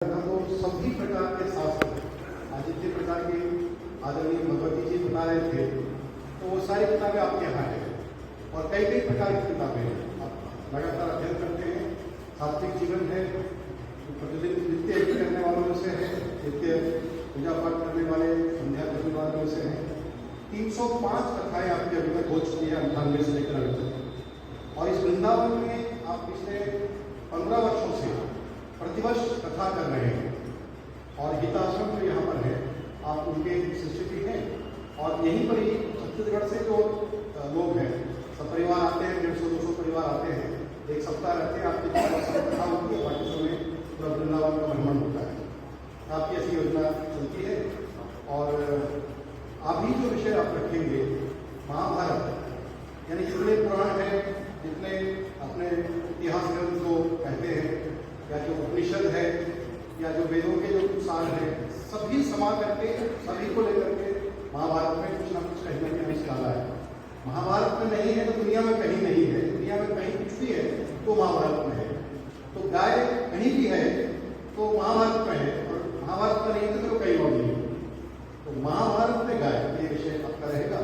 तो सभी प्रकार के शास्त्र आज जितने प्रकार के आदरणीय भगवती जी बता रहे थे तो वो सारी किताबें आपके यहाँ है और कई कई प्रकार की किताबें हैं। आप लगातार अध्ययन करते हैं, सात्विक जीवन है, प्रतिदिन नित्य यज्ञ करने वालों में से है, नित्य पूजा पाठ करने वाले, संध्या करने वालों में से है। 305 कथाएं आपकी अभी तक हो चुकी है 98 से लेकर अभी तक। और इस वृंदावन में आप पिछले 15 वर्षों से प्रतिवर्ष कथा कर रहे हैं और हिताश्रम जो यहाँ पर है आप उनके शिष्य भी हैं और यहीं पर ही छत्तीसगढ़ से जो लोग हैं सब परिवार आते हैं, 150-200 परिवार आते हैं, एक सप्ताह रहते हैं, आपकी कथा होती है, बाकी समय पूरा वृंदावन का भ्रमण होता है। आपकी ऐसी योजना चलती है और अभी जो विषय आप रखेंगे महाभारत यानी जितने पुराण है, जितने अपने इतिहास ग्रंथ को कहते हैं या जो उपनिषद है या जो वेदों के जो सार है सभी समा करके सभी को लेकर के महाभारत में कुछ ना कुछ कहीं ना कहीं निकाला है। महाभारत में नहीं है तो दुनिया में कहीं नहीं है, दुनिया में कहीं कुछ भी है तो महाभारत में है। तो गाय कहीं भी है तो महाभारत में है और महाभारत में नहीं है तो कहीं और नहीं है। तो महाभारत में गाय ये विषय आपका रहेगा।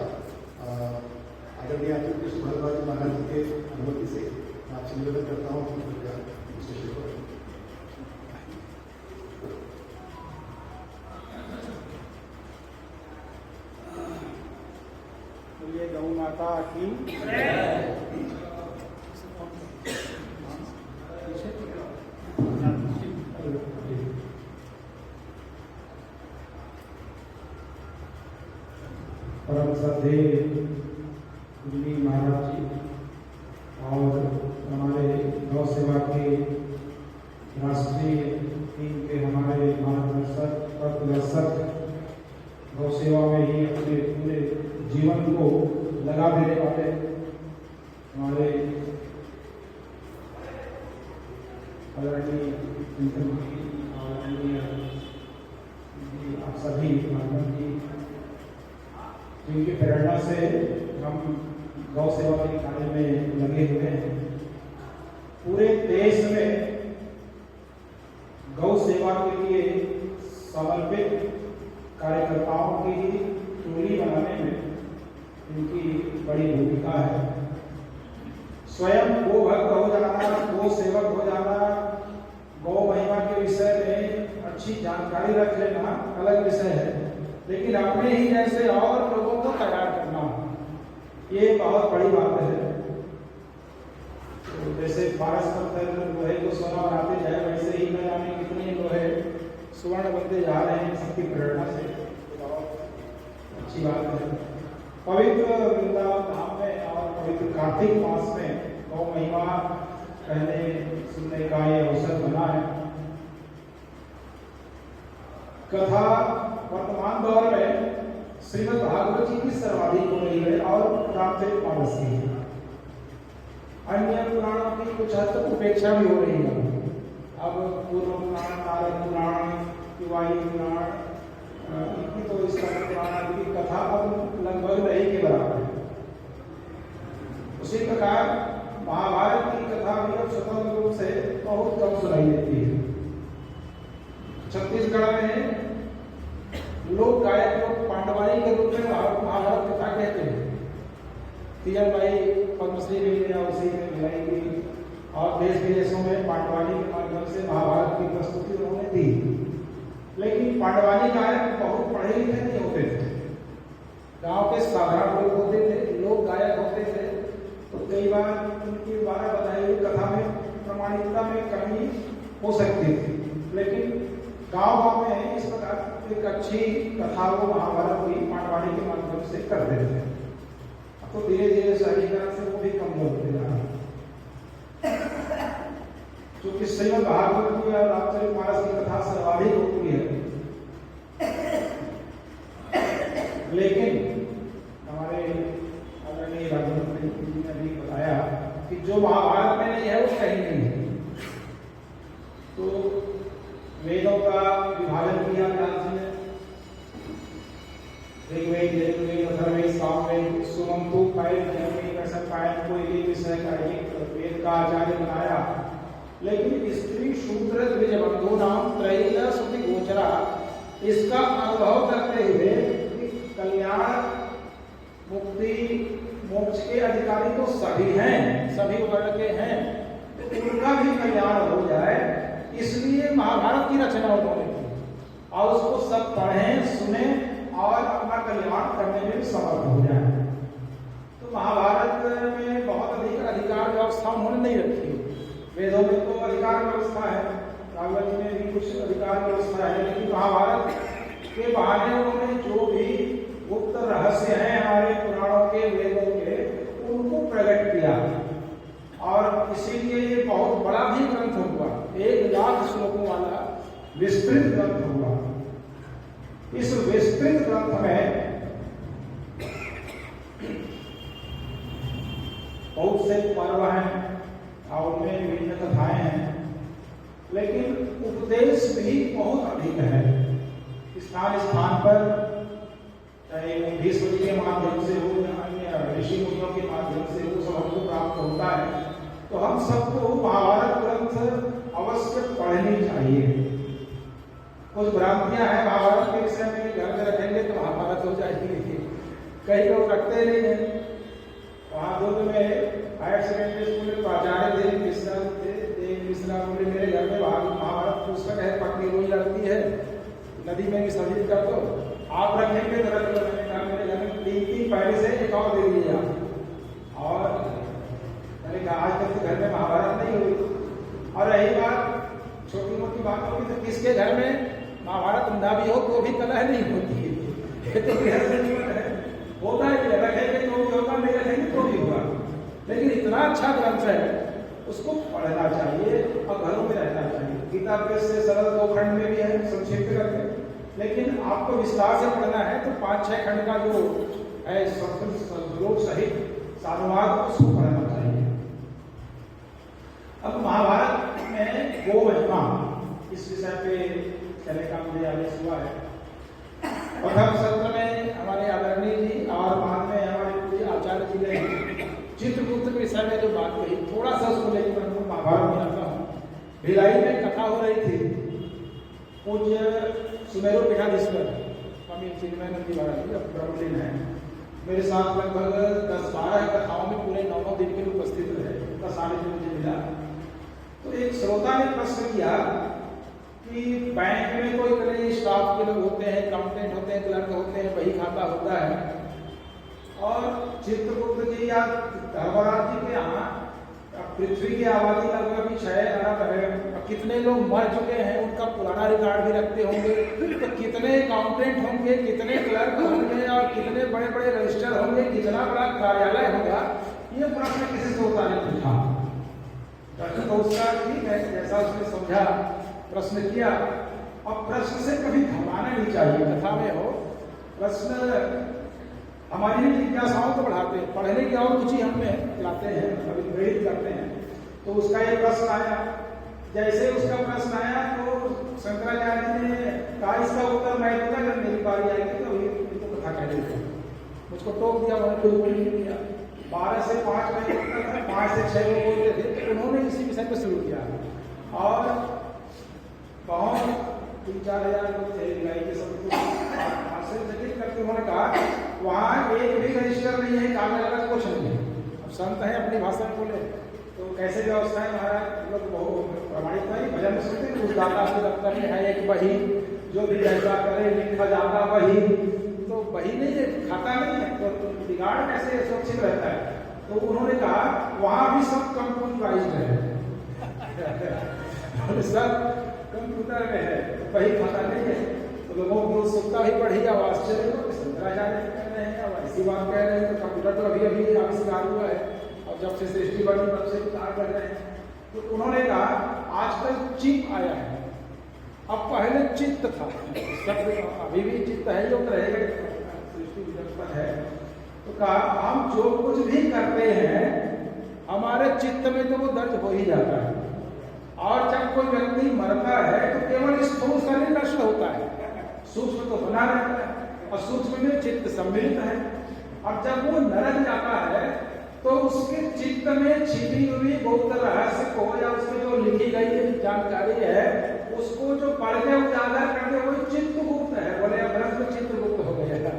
आदरणीय कृष्ण भरद्वाज महाराज के अनुमति से मैं आपसे निवेदन करता हूँ कि कृपया इस विषय को ये गौ माता की परम श्रद्धेय गुरुजी महाराज जी और हमारे गौ सेवा के राष्ट्रीय टीम के हमारे मार्गदर्शक पथदर्शक गौ सेवा में ही अपने पूरे जीवन को लगा देने वाले हमारे आदरणीय आप सभी मानव जी जिनकी प्रेरणा से हम गौ सेवा के कार्य में लगे हुए हैं। पूरे देश में गौ सेवा के लिए समर्पित कार्यकर्ताओं की टोली बनाने में इनकी बड़ी भूमिका है। स्वयं गो भक्त हो जाना, गो सेवक हो जाना, गौ महिमा के विषय में अच्छी जानकारी रख लेना अलग विषय है, लेकिन अपने ही जैसे और लोगों को तैयार करना ये बहुत बड़ी बात है। तो जैसे पारस पत्थर लोहे को सोना बनाते जाए वैसे ही न जाने कितने लोहे स्वर्ण बनते जा रहे हैं सबकी प्रेरणा से। अच्छी बात है। पवित्र वृंदावन धाम में और पवित्र कार्तिक मास में गौ महिमा कहने सुनने का ये अवसर बना है। कथा वर्तमान दौर में श्रीमद् भागवत जी की सर्वाधिक हो रही है और रामचरितमानस की। अन्य पुराणों की कुछ हद तक उपेक्षा भी हो रही है। अब पूर्व पुराण, नारद पुराण, तिवारी पुराण, इनकी तो इस पुराण की कथा अब लगभग नहीं के बराबर है। उसी प्रकार महाभारत की कथा भी अब स्वतंत्र रूप से बहुत कम सुनाई देती है। छत्तीसगढ़ में लोक गायक लोग पांडवानी के रूप में महाभारत कथा कहते हैं। तीजन भाई पद्मश्री भी उसी में मिलाई गई और देश विदेशों में पांडवानी के माध्यम से महाभारत की प्रस्तुति उन्होंने दी। लेकिन पांडवानी गायक बहुत पढ़े लिखे नहीं होते थे, गांव के साधारण लोग होते थे, लोग गायक होते थे। तो कई बार उनकी द्वारा बताई हुई कथा में प्रामाणिकता में कमी हो सकती थी, लेकिन गांव में इस प्रकार एक अच्छी कथा को महाभारत की पांडवानी के माध्यम से कर देते थे। तो धीरे धीरे शहरीकरण से वो भी कम होते जा रहा है। क्योंकि श्रीमद् भागवत की और रामचरितमानस की कथा सर्वाधिक होती है, लेकिन हमारे आदरणीय राजमंत्री जी ने भी बताया कि जो महाभारत में नहीं है वो कहीं नहीं है। तो वेदों का विभाजन किया ध्यान से, ऋग्वेद, यजुर्वेद, अथर्ववेद, सामवेद, सुमंतु, पैल, जनवेद, ऐसा कायन को एक विषय का एक वेद का आचार्य बनाया। लेकिन स्त्री शूद्र द्विजबंधु नाम त्रैल श्रुति गोचरा, इसका अनुभव करते हुए कि कल्याण मुक्ति मोक्ष के अधिकारी तो सभी हैं, सभी वर्ण के हैं, तो उनका भी कल्याण हो जाए, इसलिए महाभारत की रचना उन्होंने की और उसको सब पढ़ें सुने और अपना कल्याण करने में भी समर्थ हो जाए। तो महाभारत में बहुत अधिक अधिकार व्यवस्था उन्होंने नहीं रखी। वेदों में तो अधिकार व्यवस्था है, रावण जी में भी कुछ अधिकार व्यवस्था है, लेकिन महाभारत के बहाने उन्होंने जो भी गुप्त रहस्य हैं हमारे पुराणों के वेदों के, उनको प्रकट किया और इसीलिए ये बहुत बड़ा भी ग्रंथ हुआ, 1,00,000 श्लोकों वाला विस्तृत ग्रंथ हुआ। इस विस्तृत ग्रंथ में बहुत से पर्व हैं और उनमें विभिन्न कथाएं हैं, लेकिन उपदेश भी बहुत अधिक है। स्थान स्थान पर चाहे भीष्म जी के माध्यम से हो या अन्य ऋषि मुनियों के माध्यम से वो सब हमको प्राप्त होता है, तो हम सबको महाभारत ग्रंथ अवश्य पढ़नी चाहिए। कुछ भ्रांतियां हैं महाभारत के विषय में, घर में रखेंगे तो महाभारत हो जाएगी, कई लोग रखते नहीं है। वहाँ दुर्ग में हायर सेकेंडरी स्कूल में प्राचार्य देव मिश्रा बोले मेरे घर में महाभारत पुस्तक है, पत्नी रोज लड़ती है, नदी में विसर्जित कर दो, आप रखेंगे तो रख लो। मैंने कहा मेरे घर में 3 पहले से एक और दे दिया, और मैंने कहा आज तक तो घर में महाभारत नहीं हुई। और रही बात छोटी मोटी बातों की, तो किसके घर में महाभारत ना भी हो तो भी कलह नहीं होती है, ये तो घर से जीवन है, होता है, रखेंगे तो भी होगा, नहीं रखेंगे तो भी होगा। लेकिन इतना अच्छा ग्रंथ है, उसको पढ़ना चाहिए और घरों में रहना चाहिए। गीता प्रेस से सरल 2 खंड में भी है, संक्षिप्त करके, लेकिन आपको विस्तार से पढ़ना है तो 5-6 खंड का जो है श्लोक सहित सानुवाद, उसको पढ़ना चाहिए। अब महाभारत में गो महिमा, इस विषय पे कहने का मुझे आदेश हुआ है। प्रथम सत्र में हमारे आदरणीय जी और बाद में हमारे पूज्य आचार्य जी ने चित्रगुप्त के विषय में जो बात कही, थोड़ा सा उसको लेकर मैं महाभारत में आता हूँ। भिलाई में कथा हो रही थी, पूज्य सुमेरु पीठाधीश्वर स्वामी चिन्मयानंद जी महाराज ब्रह्मलीन है, मेरे साथ लगभग 10-12 कथाओं में पूरे 9 दिन के लिए उपस्थित रहे, उनका सानिध्य मुझे मिला। तो एक श्रोता ने प्रश्न किया कि बैंक में कोई इतने स्टाफ के लोग होते हैं, अकाउंटेंट होते हैं, क्लर्क होते हैं, बही खाता होता है, और चित्रगुप्त जी या धर्मराज जी के यहाँ पृथ्वी की आबादी लगभग 6 अरब है, कितने लोग मर चुके हैं उनका पुराना रिकॉर्ड भी रखते होंगे, तो कितने अकाउंटेंट होंगे, कितने क्लर्क होंगे और कितने बड़े बड़े रजिस्टर होंगे, कितना बड़ा कार्यालय होगा, ये प्रश्न किसी श्रोता ने पूछा। प्रश्न तो उसका ठीक है, जैसा उसने समझा प्रश्न किया, और प्रश्न से कभी घबराना नहीं चाहिए। कथा में हो प्रश्न हमारी जिज्ञासाओं को बढ़ाते हैं, पढ़ने की और रुचि हमें लाते हैं, कभी प्रेरित करते हैं। तो उसका एक प्रश्न आया, जैसे उसका प्रश्न आया तो शंकराचार्य जी ने कहा इसका उत्तर मैं दूंगा जब मेरी बारी आएगी, तो ये तो कथा कह देते मुझको टोक दिया, मैंने कोई बोल नहीं किया। 12 से 5 महीने 5 से 6 लोग बोल रहे थे, तो उन्होंने इसी विषय पर शुरू किया और बहुत 3-4 हज़ार लोग थे भिलाई के, सबको आश्चर्यचकित करके उन्होंने कहा वहाँ एक भी रजिस्टर नहीं है, कागज वगैरह कुछ नहीं है। अब संत है अपनी भाषा में बोले तो कैसे व्यवस्था है महाराज, लोग बहुत प्रमाणित नहीं, भजन सुनते उस दाता के दफ्तर में है एक बही, जो भी जैसा करे लिखा जाता वही, तो वही नहीं है, खाता नहीं है, तो बिगाड़ कैसे सुरक्षित रहता है। तो उन्होंने कहा वहाँ भी सब कंप्यूटराइज्ड है सब कंप्यूटर में है, वही खाता नहीं है। तो लोगों को उत्सुकता भी बढ़ी, अब आश्चर्य हो शंकराचार्य कह रहे हैं, अब ऐसी बात कह रहे हैं, तो कंप्यूटर तो अभी अभी आविष्कार हुआ है और जब से सृष्टि बनी तब से विचार कर रहे हैं। तो उन्होंने कहा आजकल चिप आया है, अब पहले चित्त था, अभी भी चित्त है, जो रहेगा, सृष्टि विलक्षण है। तो कहा हम जो कुछ भी करते हैं हमारे चित्त में तो वो दर्ज हो ही जाता है, और जब कोई व्यक्ति मरता है तो केवल स्थूल शरीर नष्ट होता है, सूक्ष्म तो बना रहता है, और सूक्ष्म में चित्त सम्मिलित है। और जब वो नरक जाता है तो उसके चित्त में छिपी हुई गुप्त रहस्य को या उसमें जो लिखी गई जानकारी है उसको जो पढ़ के उजागर करके वही चित्रगुप्त है। बोले अभ्रस्त में चित्रगुप्त हो गया,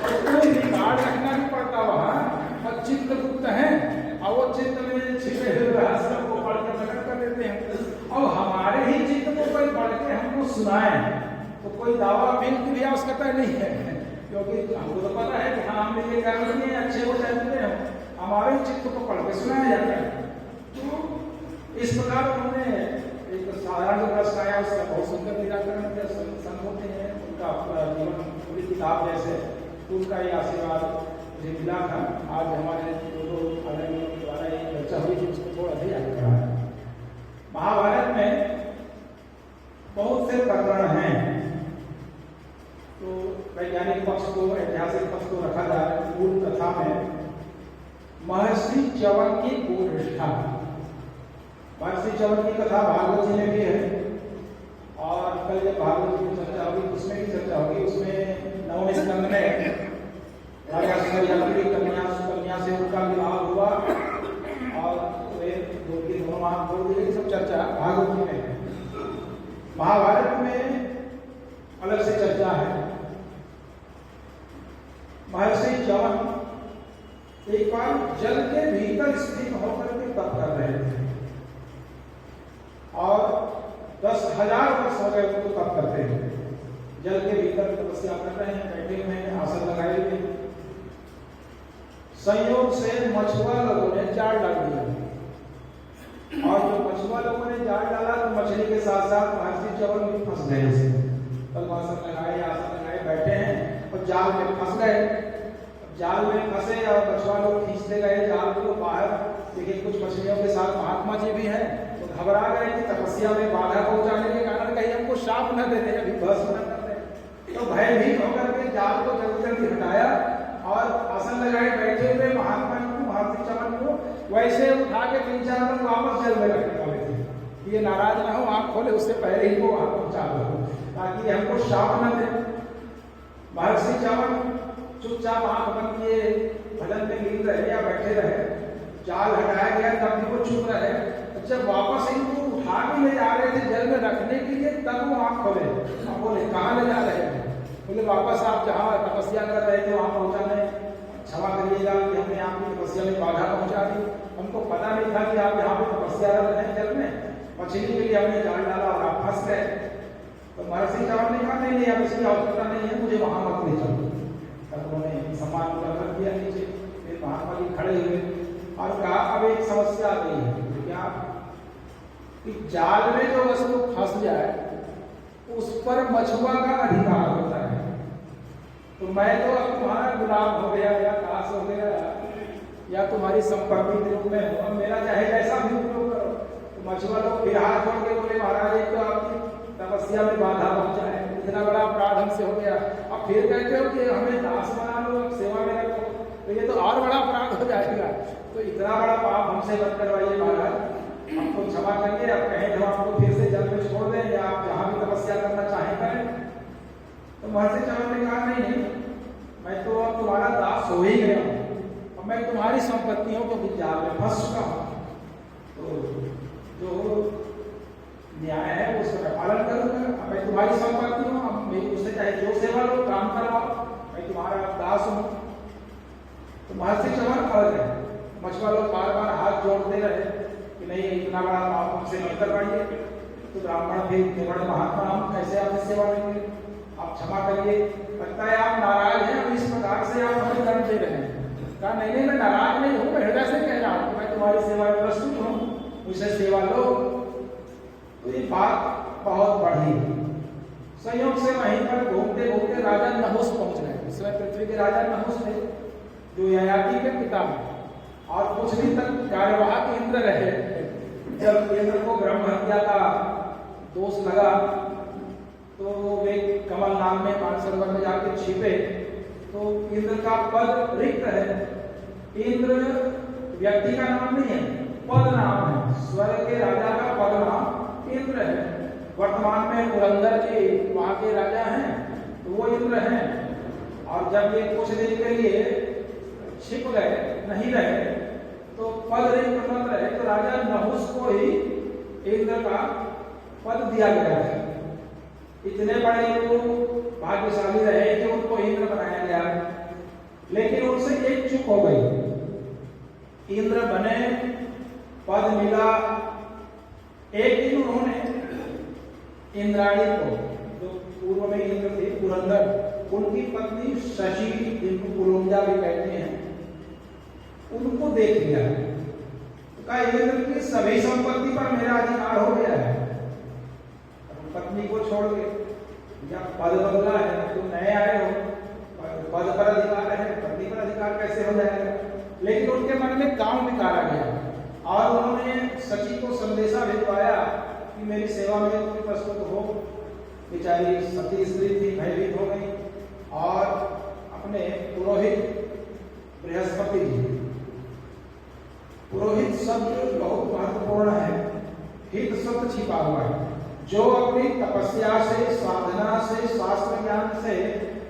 उसको रिकॉर्ड रखना भी पड़ता वहां, और चित्रगुप्त है और वो चित्र में छिपे हुए रहस्य को पढ़ के प्रकट कर देते हैं। और हमारे ही चित्र को कोई पढ़ के हमको सुनाए तो कोई दावा बिल्कुल भी आवश्यकता नहीं है, क्योंकि हमको तो पता है कि हाँ हमने ये कर लिए अच्छे हो जाते हैं, हमारे चित्र को पढ़ के सुनाया जाता है। तो इस प्रकार उन्होंने एक साधारण प्रश्न आया, उसका बहुत सुंदर निराकरण किया। संत होते हैं उनका पूरा जीवन पूरी किताब जैसे, तो उनका ये आशीर्वाद मुझे मिला था। आज हमारे दो आदरणीय के द्वारा ये चर्चा हुई थी, उसको थोड़ा भी आगे बढ़ाया। महाभारत में बहुत से प्रकरण हैं, तो वैज्ञानिक पक्ष को ऐतिहासिक पक्ष को रखा जाए। मूल कथा में महर्षि च्यवन की पूर्ण निष्ठा, महर्षि च्यवन की कथा भागवत जी में भी है, और कल जब भागवत जी की चर्चा होगी उसमें भी चर्चा होगी। उसमें 9वें स्कंद में राजा सूर्यवंशी की कन्या से उनका विवाह हुआ और वे दोनों महापुरुष की सब चर्चा भागवत जी में है। महाभारत में अलग से चर्चा है। महर्षि च्यवन एक बार जल के भीतर स्थित होकर के तप कर रहे थे और 10,000 वर्ष हो गए उनको तप करते हैं। जल के भीतर तपस्या कर रहे हैं, बैठे हुए हैं, आसन लगाए हुए हैं। संयोग से मछुआ लोगों ने जाल डाल दिया, और जो मछुआ लोगों ने जाल डाला तो मछली के साथ साथ महर्षि च्यवन भी फंस गए। आसन लगाए, आसन लगाए, बैठे हैं और जाल में फंस गए। जाल में फंसे और मछुआ लोग खींचते गए जाल को बाहर। लेकिन कुछ मछलियों के साथ महात्मा जी भी हैं, तो घबरा गए कि तपस्या में बाधा पहुंचाने के कारण कहीं हमको शाप न दे दे, अभी भस्म न कर दे। तो भयभीत होकर के जाल को जल्दी जल्दी हटाया और आसन लगाए बैठे हुए महात्मा जी को, महर्षि च्यवन को वैसे उठा के 3-4 लोग वापस जल में रखने वाले थे। ये नाराज ना हो, आंख खोले उससे पहले ही वो वहां पहुंचा दो ताकि हमको शाप न दे। महर्षि च्यवन चुपचाप आंख बंद किए भजन में लीन रहे या बैठे रहे। जाल हटाया गया तब भी वो चुप रहे। जब वापस इनको उठा के ले जा रहे थे जल में रखने के लिए, तब वो आंख खोले। अब बोले कहाँ ले जा रहे हैं? बोले वापस आप जहाँ तपस्या कर रहे थे वहां पहुंचाने, क्षमा करिएगा कि हमने आपकी तपस्या में बाधा पहुंचा दी। हमको पता नहीं था कि आप यहाँ पे तपस्या कर रहे हैं जल में, मछली के लिए हमने जाल डाला और आप फंस गए। तो महर्षि च्यवन ने कहा नहीं अब इसकी आवश्यकता नहीं है, मुझे वहां मत ले चलो। तब उन्होंने सम्मान कर दिया नीचे। फिर महात्मा जी खड़े हुए और कहा अब एक समस्या आ गई है। क्या कि जाल में जो वस्तु फंस जाए उस पर मछुआ का अधिकार होता है। तो मैं तो अब तुम्हारा गुलाम हो गया या दास हो गया या तुम्हारी संपत्ति के रूप में हो, मेरा चाहे जैसा भी उपयोग करो। तो मछुआ लोग फिर हाथ जोड़ के बोले महाराज एक तो आपकी तपस्या में बाधा पहुंचा है, इतना बड़ा अपराध हमसे हो गया, अब फिर कहते हो कि हमें दास बना लो, सेवा में रखो, तो ये तो और बड़ा अपराध हो जाएगा। तो इतना बड़ा पाप हमसे मत करवाइए महाराज, हमको क्षमा करिए। अब कहें हम आपको फिर से जल में छोड़ दें या आप जहाँ भी तपस्या करना चाहें करें। तो महर्षि च्यवन ने कहा नहीं, मैं तो अब तुम्हारा दास हो ही गया हूँ, अब मैं तुम्हारी संपत्तियों को भी जाल में फंस चुका हूँ। तो जो न्याय है उसका मैं पालन करूंगा। मैं तुम्हारी संपत्ति हूँ, अब मेरी उससे चाहे जो सेवा लो, काम करवाओ, मैं तुम्हारा दास हूँ। तो महर्षि च्यवन अड़ गए। मछुआ लोग बार बार हाथ जोड़ते रहे कि नहीं इतना बड़ा पाप हमसे मत करवाइए। तो ब्राह्मण भी बड़े महात्मा, हम कैसे आपकी सेवा लेंगे, आप क्षमा करिए। लगता है आप नाराज हैं, अब इस प्रकार से आप हमें दंड दे रहे हैं। कहा नहीं मैं नाराज नहीं हूँ, मैं हृदय से कह रहा हूँ, मैं तुम्हारी सेवा में प्रस्तुत हूँ, मुझसे सेवा लो। तो ये बात बहुत बढ़ी। संयोग से वहीं पर घूमते घूमते राजा नहुष पहुंच गए। इस समय पृथ्वी के राजा नहुष थे जो ययाति के पिता हैं, और कुछ दिन तक कार्यवाहक इंद्र रहे। जब इंद्र को ब्रह्म हत्या का दोष लगा तो वे कमल नाम में मानसरोवर में जाकर छिपे। तो इंद्र का पद रिक्त है। इंद्र व्यक्ति का नाम नहीं है, पद नाम है। स्वर्ग के राजा का पद नाम इंद्र है। वर्तमान में पुरंदर जी वहां के राजा हैं, तो वो इंद्र हैं। और जब ये कुछ दिन के लिए छिप गए, नहीं रहे, तो पद नहीं प्रबल रहे, तो राजा नहुस को ही इंद्र का पद दिया गया है। इतने बड़े वो भाग्यशाली रहे कि उनको इंद्र बनाया गया, लेकिन उनसे एक चूक हो गई। इंद्र बने, पद मिला, एक दिन उन्होंने इंद्राणी को, जो पूर्व में इंद्र थे पुरंदर, उनकी पत्नी शशि, जिनको पुलोंजा भी कहते हैं, उनको देख लिया। तो कहा इंद्र की सभी संपत्ति पर मेरा अधिकार हो गया है। पत्नी को छोड़ के, या पद बदला है, तुम नए आए हो, पद पर अधिकार है, पत्नी पर अधिकार कैसे हो जाएगा? लेकिन उनके मन में काम विकार आ गया और उन्होंने शची को संदेशा भिजवाया कि मेरी सेवा में तुम प्रस्तुत हो। बेचारी सती स्त्री थी, भयभीत हो गई और अपने पुरोहित बृहस्पति जी, पुरोहित शब्द बहुत महत्वपूर्ण है, हित शब्द छिपा हुआ है, जो अपनी तपस्या से, साधना से, शास्त्र ज्ञान से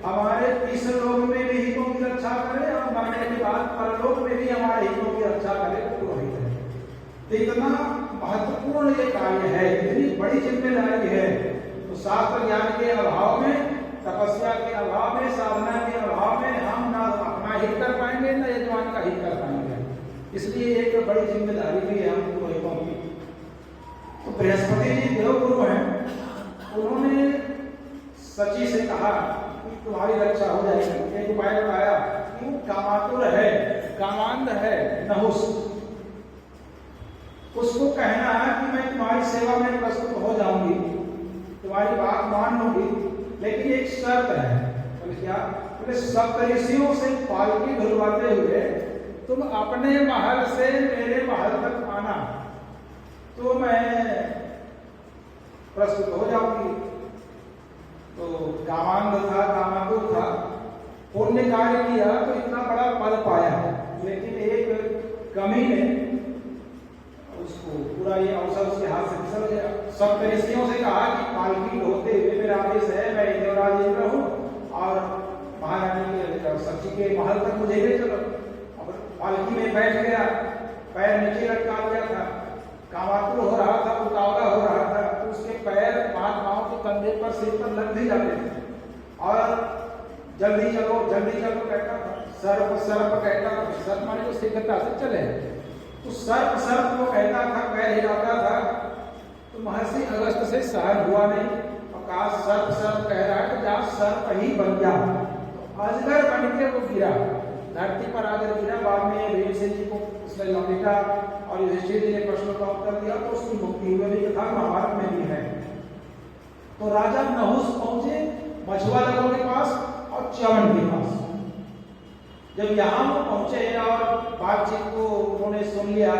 हमारे इस लोक में भी हितों की रक्षा करे और मरने के बाद परलोक में भी हमारे हितों की रक्षा करे, वो पुरोहित है। तो इतना महत्वपूर्ण ये कार्य है, इतनी बड़ी जिम्मेदारी है। तो शास्त्र ज्ञान के अभाव में, तपस्या के अभाव में, साधना के अभाव में हम ना अपना हित कर पाएंगे, ना यजमान का हित कर पाएंगे। इसलिए एक बड़ी जिम्मेदारी भी है हम पुरोहितों की। तो बृहस्पति जी देवगुरु हैं, उन्होंने शची से कहा कि तुम्हारी रक्षा हो जाएगी। एक उपाय बताया कि वो कामातुर है, कामांध है, नहुस, उसको कहना है कि मैं तुम्हारी सेवा में प्रस्तुत हो जाऊंगी, तुम्हारी बात मान लूंगी, लेकिन एक शर्त है। बोले क्या? बोले सप्तऋषियों से पालकी धुलवाते हुए तुम अपने महल से मेरे महल तक आना, तो मैं प्रस्तुत हो जाऊंगी। तो कामांध था, कामातुर था, पुण्य कार्य किया तो इतना बड़ा पद पाया, लेकिन एक कमी ने उसको पूरा ये अवसर उसके हाथ से फिसल गया। सब ऋषियों से कहा कि पालकी ढोते हुए मेरा आदेश है, मैं इंद्रराज इंद्र हूँ और महारानी के शची के महल तक मुझे ले चलो। अब पालकी में बैठ गया, पैर नीचे लटका दिया था, कामातुर हो रहा था, उतावला हो रहा था, तो उसके पैर हाथ पांव के कंधे पर, सिर पर लग भी जाते थे और जल्दी चलो कहता था, सर्प कहता था। सर्प माने जो शीघ्रता से चले, तो सर्प को कहता था, पैर हिलाता था। तो महर्षि अगस्त से सहन हुआ नहीं और कहा सर्प कह रहा है तो जा सर्प ही बन जा। तो अजगर बन के वो गिरा, धरती पर आकर गिरा। बाद में भीमसेन जी को उसने लपेटा और युधिष्ठिर जी ने प्रश्नों का उत्तर दिया, तो उसकी मुक्ति हुई भी कथा महाभारत में भी है। तो राजा नहुस पहुंचे मछुआरों के पास और च्यवन के पास। जब यहाँ पहुंचे और बातचीत को उन्होंने सुन लिया,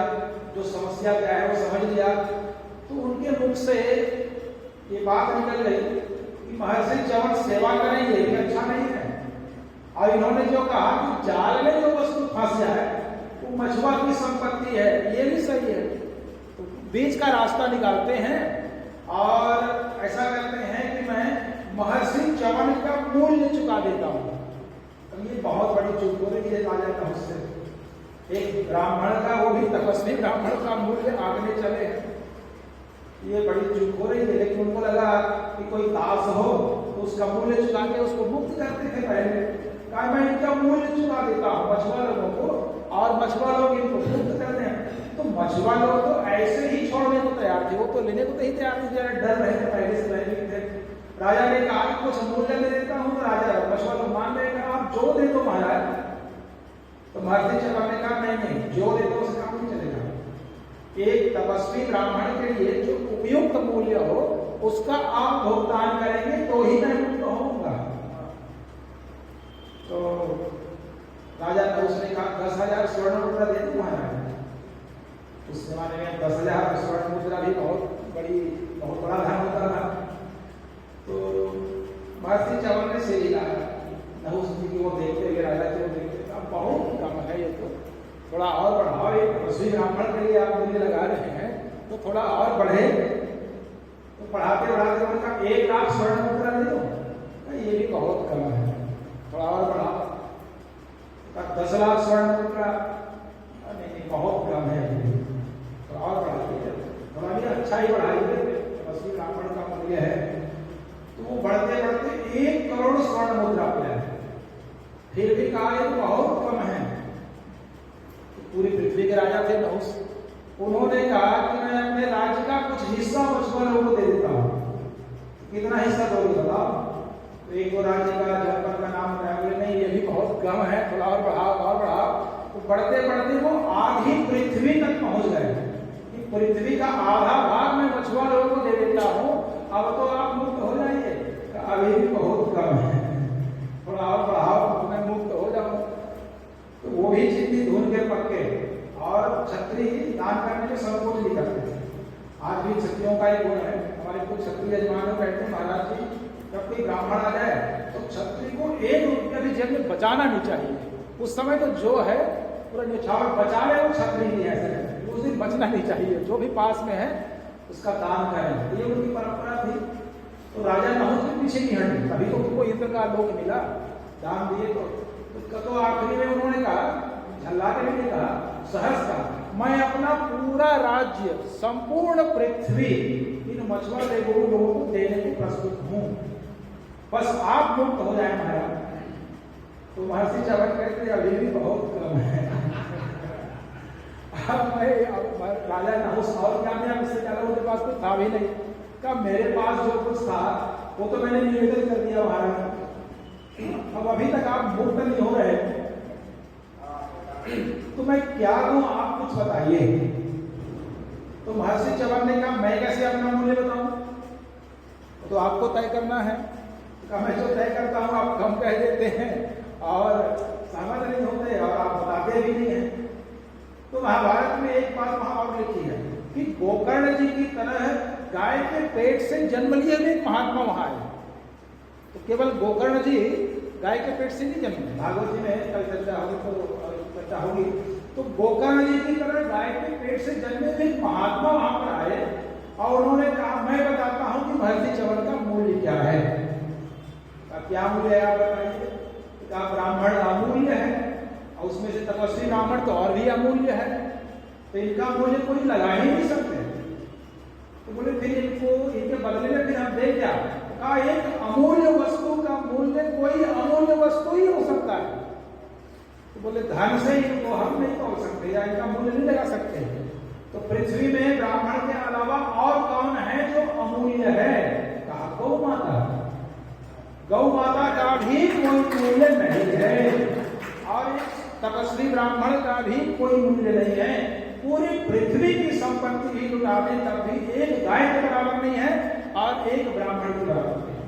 जो समस्या क्या है वो समझ लिया, तो उनके मुख से ये बात निकल गई कि महर्षि च्यवन सेवा करें ये भी अच्छा नहीं है, और इन्होंने जो कहा कि जाल में जो वस्तु फंस जाए वो मछुआ की संपत्ति है, ये भी सही है। तो बीच का रास्ता निकालते हैं और ऐसा करते हैं कि मैं महर्षि च्यवन का मूल्य चुका देता हूँ। अब ये बहुत बड़ी चूक हो रही है राजा का उससे। एक ब्राह्मण का, वो भी तपस्वी ब्राह्मण का मूल्य आगने चले, ये बड़ी चूक हो रही है। लेकिन उनको लगा कि कोई दास हो तो उसका मूल्य चुका के उसको मुक्त करते थे पहले। कहा मैं इनका मूल्य चुका देता हूँ मछुआ लोगों को, और मछुआ लोग इनको मुक्त करते हैं। तो मछुआ लोग तो ऐसे ही छोड़ने को तैयार थे, वो तो लेने को नहीं तैयार थे, डर रहे थे, पहले से भयभीत थे। राजा ने कहा कि कुछ मूल्य दे देता हूँ, तो राजा मछुआ लोग मान रहे, आप जो दे दो महाराज। तो महर्षि च्यवन ने कहा नहीं, जो दे दो उससे काम नहीं चलेगा। एक तपस्वी ब्राह्मण के लिए जो उपयुक्त मूल्य हो उसका आप भुगतान करेंगे तो ही मैं मुक्त होऊंगा। तो राजा ने उसने कहा 10,000 स्वर्ण मुद्रा दे दो महाराज। उस जमाने में 10,000 स्वर्ण मुद्रा भी बहुत बड़ा धन होता था। तो महर्षि च्यवन ने से हिलाया, नहुस जी की वो देखते हुए, राजा जी को देखते, बहुत कम है ये, तो थोड़ा और बढ़ाओ, एक तपस्वी ब्राह्मण के लिए आप मूल्य लगा रहे हैं तो थोड़ा और बढ़े। तो बढ़ाते उनका 1,00,000 स्वर्ण मुद्रा दे दो, ये भी बहुत कम है, थोड़ा और बढ़ाओ। 10 लाख स्वर्ण मुद्रा नहीं, बहुत कम है, तो और बढ़ाइए, थोड़ा भी अच्छा ही बढ़ाइए। तपस्वी ब्राह्मण का मूल्य है तो वो बढ़ते बढ़ते 1 करोड़ स्वर्ण मुद्रा पे है, फिर भी कहा ये बहुत कम है। तो पूरी पृथ्वी के राजा थे नहुस, उन्होंने कहा कि मैं अपने राज्य का कुछ हिस्सा मछुआ लोगों को दे देता हूँ। कितना हिस्सा दोगे बताओ? तो एक दो राज्य का जनपद का नाम बताया, नहीं ये भी बहुत कम है, थोड़ा और बढ़ाओ और बढ़ाओ। तो बढ़ते बढ़ते वो आधी पृथ्वी तक पहुंच गए कि पृथ्वी का आधा भाग मैं मछुआ लोगों को दे देता हूँ, अब तो आप मुक्त हो जाइए। अभी भी बहुत कम है, थोड़ा और बढ़ाओ, मैं मुक्त हो जाऊं। तो वो भी चिट्ठी ढूंढ के पक्के, और क्षत्रिय दान करने में संकोच नहीं करते। आज भी क्षत्रियों का एक गुण है, हमारे कुछ क्षत्रिय यजमान कहते हैं महाराज जी जब कोई ब्राह्मण आ जाए तो क्षत्रिय को 1 रुपया भी जेब में बचाना नहीं चाहिए। उस समय तो जो है पूरा न्यौछावर बचा ले, वो क्षत्रिय नहीं है, उस दिन बचना नहीं चाहिए, जो भी पास में है उसका दान करें, ये उनकी परंपरा थी। तो राजा नहुस के पीछे नहीं हटे, तभी तो उनको इंद्र का लोक मिला, दान दिए। तो आखिरी में उन्होंने कहा, झल्ला के लिए कहा, सहस का मैं अपना पूरा राज्य, संपूर्ण पृथ्वी इन मछुआ लोगों को देने को प्रस्तुत हूं, बस आप मुक्त हो जाए महाराज। तो महर्षि चवन कहते अभी भी बहुत कम है। अब राजा नहुस और क्या मैं इससे ज्यादा उनके पास कुछ था भी नहीं, का मेरे पास जो कुछ था वो तो मैंने निवेदन कर दिया महाराज, अब अभी तक आप मुक्त नहीं हो रहे, तो मैं क्या दूं, आप कुछ बताइए। तो महर्षि चवन ने कहा मैं कैसे अपना मूल्य बताऊं, तो आपको तय करना है। कहा मैं जो तय करता हूं आप कम कह देते हैं और सहमत नहीं होते और आप बताते भी नहीं हैं। तो महाभारत में एक बात वहां और लिखी है कि गोकर्ण जी की तरह गाय के पेट से जन्म लिए हुए एक महात्मा वहां है। तो केवल गोकर्ण जी गाय के पेट से नहीं जन्मे, भागवत जी में कल चर्चा होगी तो चर्चा होगी। तो गोकर्ण जी की तरह गाय के पेट से जन्मे हुए एक महात्मा वहां पर आए और उन्होंने कहा मैं बताता हूं कि महर्षि चवन का मूल्य क्या है। क्या मूल्य है आप बताइए? कहा ब्राह्मण अमूल्य है और उसमें से तपस्वी ब्राह्मण तो और भी अमूल्य है, तो इनका मूल्य कोई लगा ही नहीं सकते। तो बोले फिर इनको इनके बदले में फिर हम दे क्या? कहा एक अमूल्य वस्तु का मूल्य कोई अमूल्य वस्तु ही हो सकता है। तो बोले धन से इनको हम नहीं तोल सकते या इनका मूल्य नहीं लगा सकते। तो पृथ्वी में ब्राह्मण के अलावा और कौन है जो अमूल्य है? कहा गौ माता। गौ माता का भी कोई मूल्य नहीं है और तपस्वी ब्राह्मण का भी कोई मूल्य नहीं है। पूरी पृथ्वी की संपत्ति भी लुटा दे तब भी एक गाय के बराबर नहीं है और एक ब्राह्मण के बराबर नहीं है।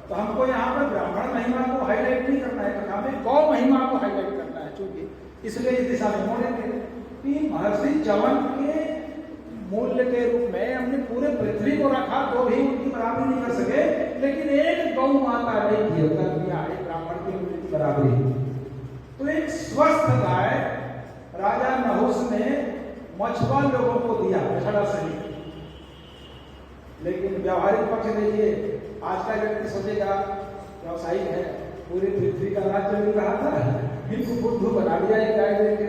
तो हमको यहाँ पर ब्राह्मण महिमा को हाईलाइट नहीं करना है, कथा में गौ महिमा को हाईलाइट करना है, चूंकि इसलिए इस दिशा में मोड़ेंगे कि महर्षि चवन के मूल्य के रूप में हमने पूरे पृथ्वी को रखा तो भी उनकी बराबरी नहीं कर सके, लेकिन एक गौ माता ने कर दिया है ब्राह्मण के मूल्य की बराबरी। तो एक स्वस्थ गाय राजा नहुस ने मछुआ लोगों को दिया, खड़ा सही। लेकिन व्यावहारिक पक्ष देखिए, आज का व्यक्ति सोचेगा व्यवसायिक है, पूरी पृथ्वी का राज्य मिल रहा था, इनको बुद्धू बना दिया एक गाय देके।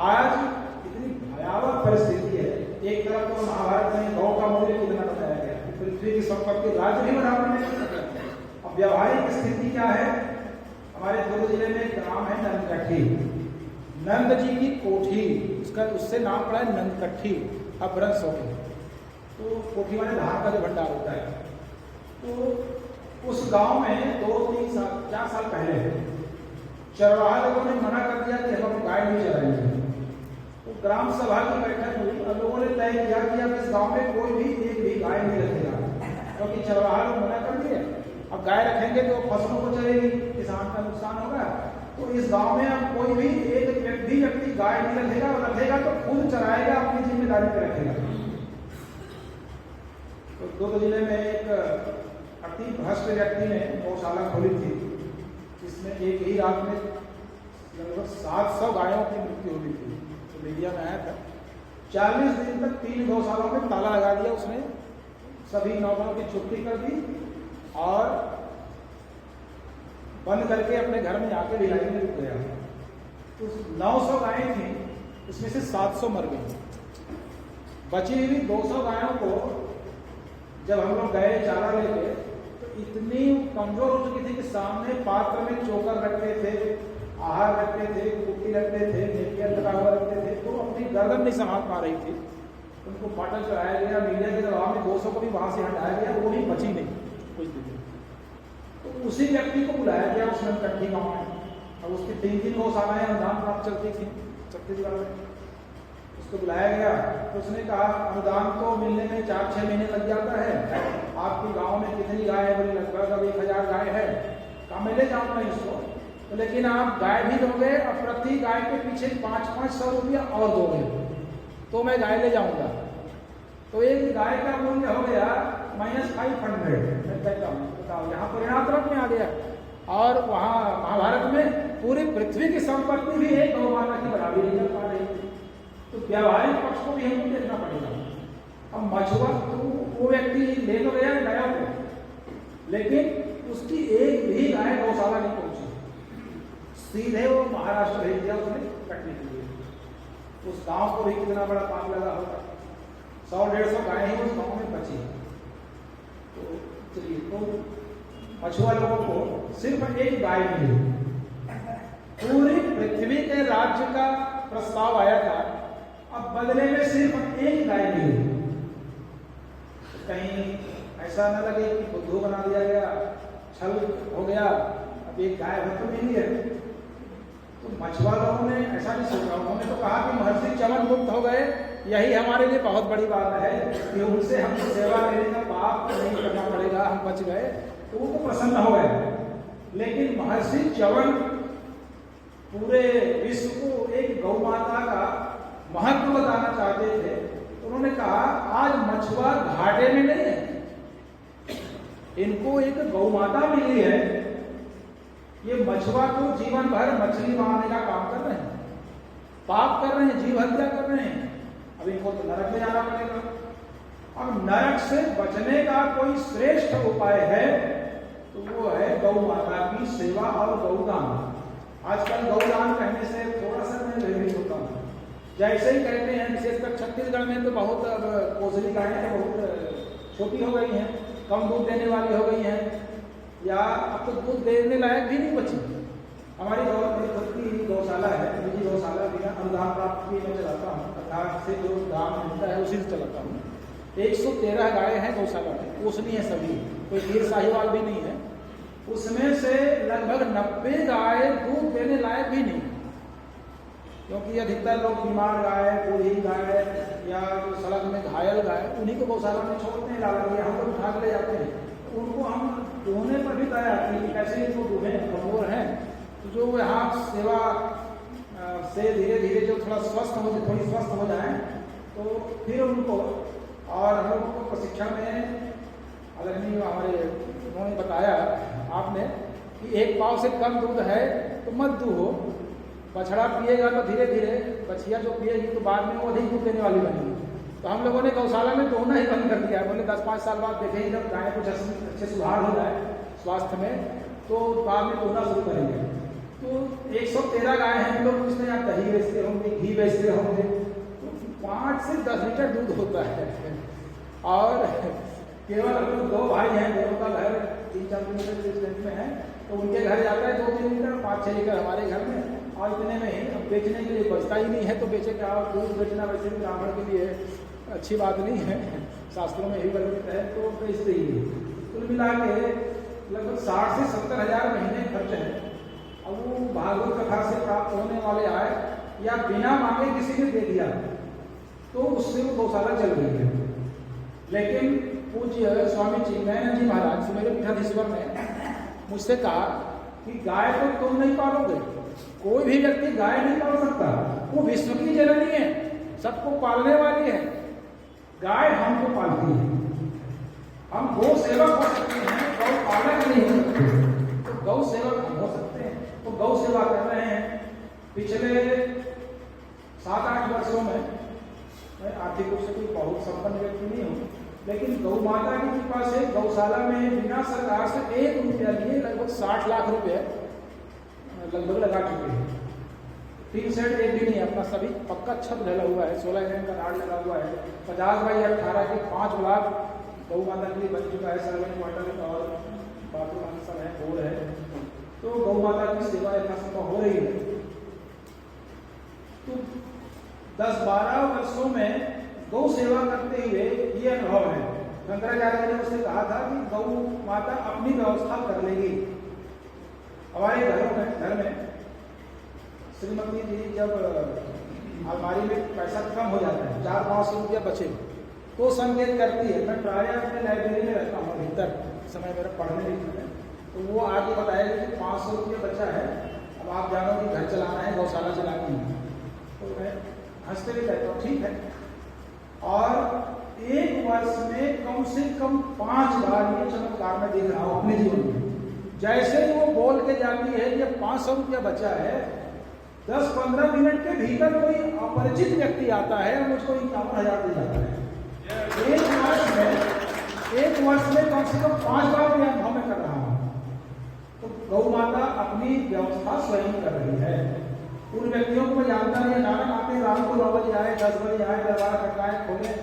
आज इतनी भयावह परिस्थिति है, एक तरफ तो महाभारत में गौ का मूल्य कितना बताया गया, पृथ्वी की संपत्ति राज्य भी बराबर नहीं कर सकते। अब व्यावहारिक स्थिति क्या है? हमारे दुर्ग जिले में एक ग्राम है नंदकट्ठी, नंद जी की कोठी, उससे नाम पड़ा है नंदकट्ठी, अपभ्रंश हो गया। तो कोठी वाले धान का जो भंडार होता है, तो उस गांव में 2-3 साल 4 साल पहले चरवाहा लोगों ने मना कर दिया कि हम गाय नहीं चराएंगे। तो ग्राम सभा की बैठक हुई और लोगों ने तय किया कि अब इस गांव में कोई भी एक भी गाय नहीं रखेगा, क्योंकि चरवाहा लोग मना कर दिए। अब गाय रखेंगे तो फसलों को चलेगी, किसान का नुकसान होगा। तो इस गांव में अब कोई भी एक व्यक्ति गाय नहीं रखेगा, और रखेगा तो खुद चराएगा, अपनी जिम्मेदारी पर रखेगा। तो दुर्ग जिले में एक अति भ्रष्ट व्यक्ति ने गौशाला खोली थी, जिसमें एक ही रात में लगभग 700 गायों की मृत्यु हुई थी। तो मीडिया में आया था। 40 दिन तक 3 गौशालाओं में ताला लगा दिया उसने, सभी नौकरों की छुट्टी कर दी और बंद करके अपने घर में आके ढिलाई में रुक गया। तो 900 गायें थी, उसमें से 700 मर गई। बची हुई 200 गायों को जब हम लोग गए चारा लेके तो इतनी कमजोर हो चुकी थी कि सामने पात्र में चोकर रखते थे, आहार रखते थे, कुट्टी रखते थे, नेपियर लगा हुआ रखते थे, तो अपनी गर्दन नहीं संभाल पा रही थी। उनको पाटल चढ़ाया गया, मीडिया के दबाव में 200 को भी वहां से हटाया गया, वो भी बची नहीं कुछ दिन। तो उसी व्यक्ति को बुलाया गया उस नलकट्टी गाँव में। अब उसकी 3 गौशालाएं अनुदान प्राप्त चलती थी छत्तीसगढ़ में। उसको बुलाया गया तो उसने कहा अनुदान तो मिलने में 4-6 महीने लग जाता है, आपके गांव में कितनी गाय है? बोली लगभग अब 1000 गाय है। कहा मैं ले जाऊंगा इसको, तो लेकिन आप गाय भी दोगे और प्रति गाय के पीछे 500 रुपया और दोगे तो मैं गाय ले जाऊंगा। तो एक गाय का मूल्य हो गया -500। मैं कहता हूँ बताओ, यहाँ तो ऋणात्मक में आ गया। और वहाँ महाभारत में पूरी पृथ्वी की संपत्ति भी एक गौ माता की बराबरी नहीं कर पा रही थी। तो व्यावहारिक पक्ष को भी हमको देखना पड़ेगा। अब मछुआ तो वो व्यक्ति ले तो गया गायों को, लेकिन उसकी एक भी गाय गौशाला नहीं पहुंची, सीधे वो महाराष्ट्र भेज दिया उसने कटने के लिए। उस गांव को भी कितना बड़ा पाप लगा होगा, 100-150 गाय ही उस गांव में बची। तो चलिए, तो मछुआ लोगों को सिर्फ एक गाय मिली। पूरी पृथ्वी के राज्य का प्रस्ताव आया था, अब बदले में सिर्फ एक गाय मिली। कहीं ऐसा न लगे कि बुद्धू बना दिया गया, छल हो गया, अब एक गाय तो मिली है। तो मछुआ लोगों ने ऐसा नहीं सोचा, उन्होंने तो कहा कि महर्षि चवन मुक्त हो गए, यही हमारे लिए बहुत बड़ी बात है कि उनसे हमको सेवा लेने का पाप नहीं करना पड़ेगा, हम बच गए। तो वो तो प्रसन्न हो गए। लेकिन महर्षि च्यवन पूरे विश्व को एक गौ माता का महत्व बताना चाहते थे। उन्होंने कहा आज मछुआ घाटे में नहीं है, इनको एक गौ माता मिली है, ये मछुआ को जीवन भर मछली मारने का काम कर रहे हैं, पाप कर रहे हैं, जीव हत्या कर रहे हैं। अब इनको तो नरक में जाना पड़ेगा। अब नरक से बचने का कोई श्रेष्ठ उपाय है तो वो है गौ माता की सेवा और गौदान। आजकल गौदान कहने से थोड़ा सा मैं भयभीत होता हूँ। जैसे ही कहते हैं, विशेषकर छत्तीसगढ़ में तो बहुत कोसली गायें बहुत छोटी हो गई हैं, कम दूध देने वाली हो गई हैं, या अब तो दूध देने लायक भी नहीं बची। हमारी खुद की गौशाला है, निजी गौशाला, बिना अनुदान प्राप्त किए मैं चलाता हूँ, सरकार से जो दाम मिलता है उसी से चलाता हूँ। 113 गाय हैं गौशाला में, पोसनी है सभी, कोई गिर साहिवाल भी नहीं है। उसमें से लगभग 90 गाय दूध देने लायक भी नहीं, क्योंकि अधिकतर लोग बीमार गाय, बूढ़ी गाय या जो सड़क में घायल गाय, उन्हीं को गौशाला में छोड़ते हैं, लाला के हम लोग उठा के ले जाते हैं। तो उनको हम दूहने पर भी तैयार आती है कि कैसे इनको दूहें, कमजोर हैं। तो जो यहाँ सेवा से धीरे धीरे जो थोड़ी स्वस्थ हो जाए तो फिर उनको, और हम लोगों को प्रशिक्षण में आदरणीय हमारे उन्होंने बताया आपने कि 1 पाव से कम दूध है तो मत दूहो, बछड़ा पिएगा तो धीरे धीरे, बछिया जो पिएगी तो बाद में वो अधिक दूध देने वाली बनेगी। तो हम लोगों ने गौशाला में दोहना ही बंद कर दिया है। बोले 10-5 साल बाद देखेंगे जब गाय कुछ अच्छे सुधार हो जाए स्वास्थ्य में तो बाद में दोहना शुरू करेंगे। तो 113 गाय हैं, हम लोग उसमें आप दही बेचते होंगे, घी बेचते होंगे, तो 5 से 10 लीटर दूध होता है। और केवल हम लोग 2 भाई हैं, दोनों का घर 3-4 किलोमीटर डिस्टेंस में है, तो उनके घर जाता है 2-3 लीटर, 5-6 लीटर हमारे घर में, और इतने में ही अब बेचने के लिए बचता ही नहीं है। तो बेचे क्या, दूध बेचना वैसे भी ब्राह्मण के लिए अच्छी बात नहीं है, शास्त्रों में ही वर्णित है, तो बेचते ही नहीं। कुल मिला के लगभग 60 से 70 हज़ार महीने खर्च है। अब वो भागवत कथा से प्राप्त होने वाले आय या बिना मांगे किसी ने दे दिया तो उससे वो गौशाला चल रही है। लेकिन पूज्य स्वामी जी दयानंद जी महाराज मेरे पीठाधीश्वर ने मुझसे कहा कि गाय तो तुम नहीं पालोगे, कोई भी व्यक्ति गाय नहीं पाल सकता, वो विश्व की जननी है, सबको पालने वाली है। गाय हमको पालती है, हम गौ सेवक हो सकते हैं, गौ पालक नहीं हो सकते। तो गौ सेवक हम हो सकते हैं, तो गौ सेवा कर रहे हैं। पिछले 7-8 वर्षों में, मैं आर्थिक रूप से कोई बहुत संपन्न व्यक्ति नहीं हूँ, लेकिन गौ माता की कृपा से गौशाला में बिना सरकार से 1 रुपया लिए लगभग 60 लाख रुपए लगभग लगा चुके हैं। टीन सेट एक भी नहीं है अपना, सभी पक्का छत ढला हुआ है, 16 mm का राड लगा हुआ है, 50 बाई 18 के 5 ब्लॉक गौ माता के लिए बन चुका है, सर्वे क्वार्टर और बाथरूम सब है, बोर है। तो गौ माता की सेवा यथासंभव हो रही है। तो 10-12 वर्षों में गौ सेवा करते हुए ये अनुभव है, शंकराचार्य ने उससे कहा था कि गौ माता अपनी व्यवस्था कर लेगी। हमारे घर में श्रीमती जी जब अलमारी में पैसा कम हो जाता है, 400-500 रुपया बचे तो संकेत करती है। मैं प्राय अपने लाइब्रेरी में रहता हूँ भीतर, समय मेरा पढ़ने लिखने में, तो वो आगे बताएगा कि 500 रुपया बचा है, अब आप जानो कि घर चलाना है, गौशाला चलानी है। तो मैं हंसते भी कहता हूँ ठीक है। और 1 वर्ष में कम से कम 5 बार ये चमत्कार मैं देख रहा हूँ अपने जीवन में। जैसे ही वो बोल के जाती है कि 500 रुपया बचा है, 10-15 मिनट के भीतर कोई अपरिचित व्यक्ति आता है और मुझको 51,000 दे जाता है। 1 वर्ष में कम से कम 5 बार मैं अनुभव में कर रहा हूँ। तो गौ माता अपनी व्यवस्था स्वयं कर रही है। उन व्यक्तियों को मैं जानता नहीं, अचानक आते रात को 9 बजे आए, 10 बजे आए, दरबार खटकाए, खोले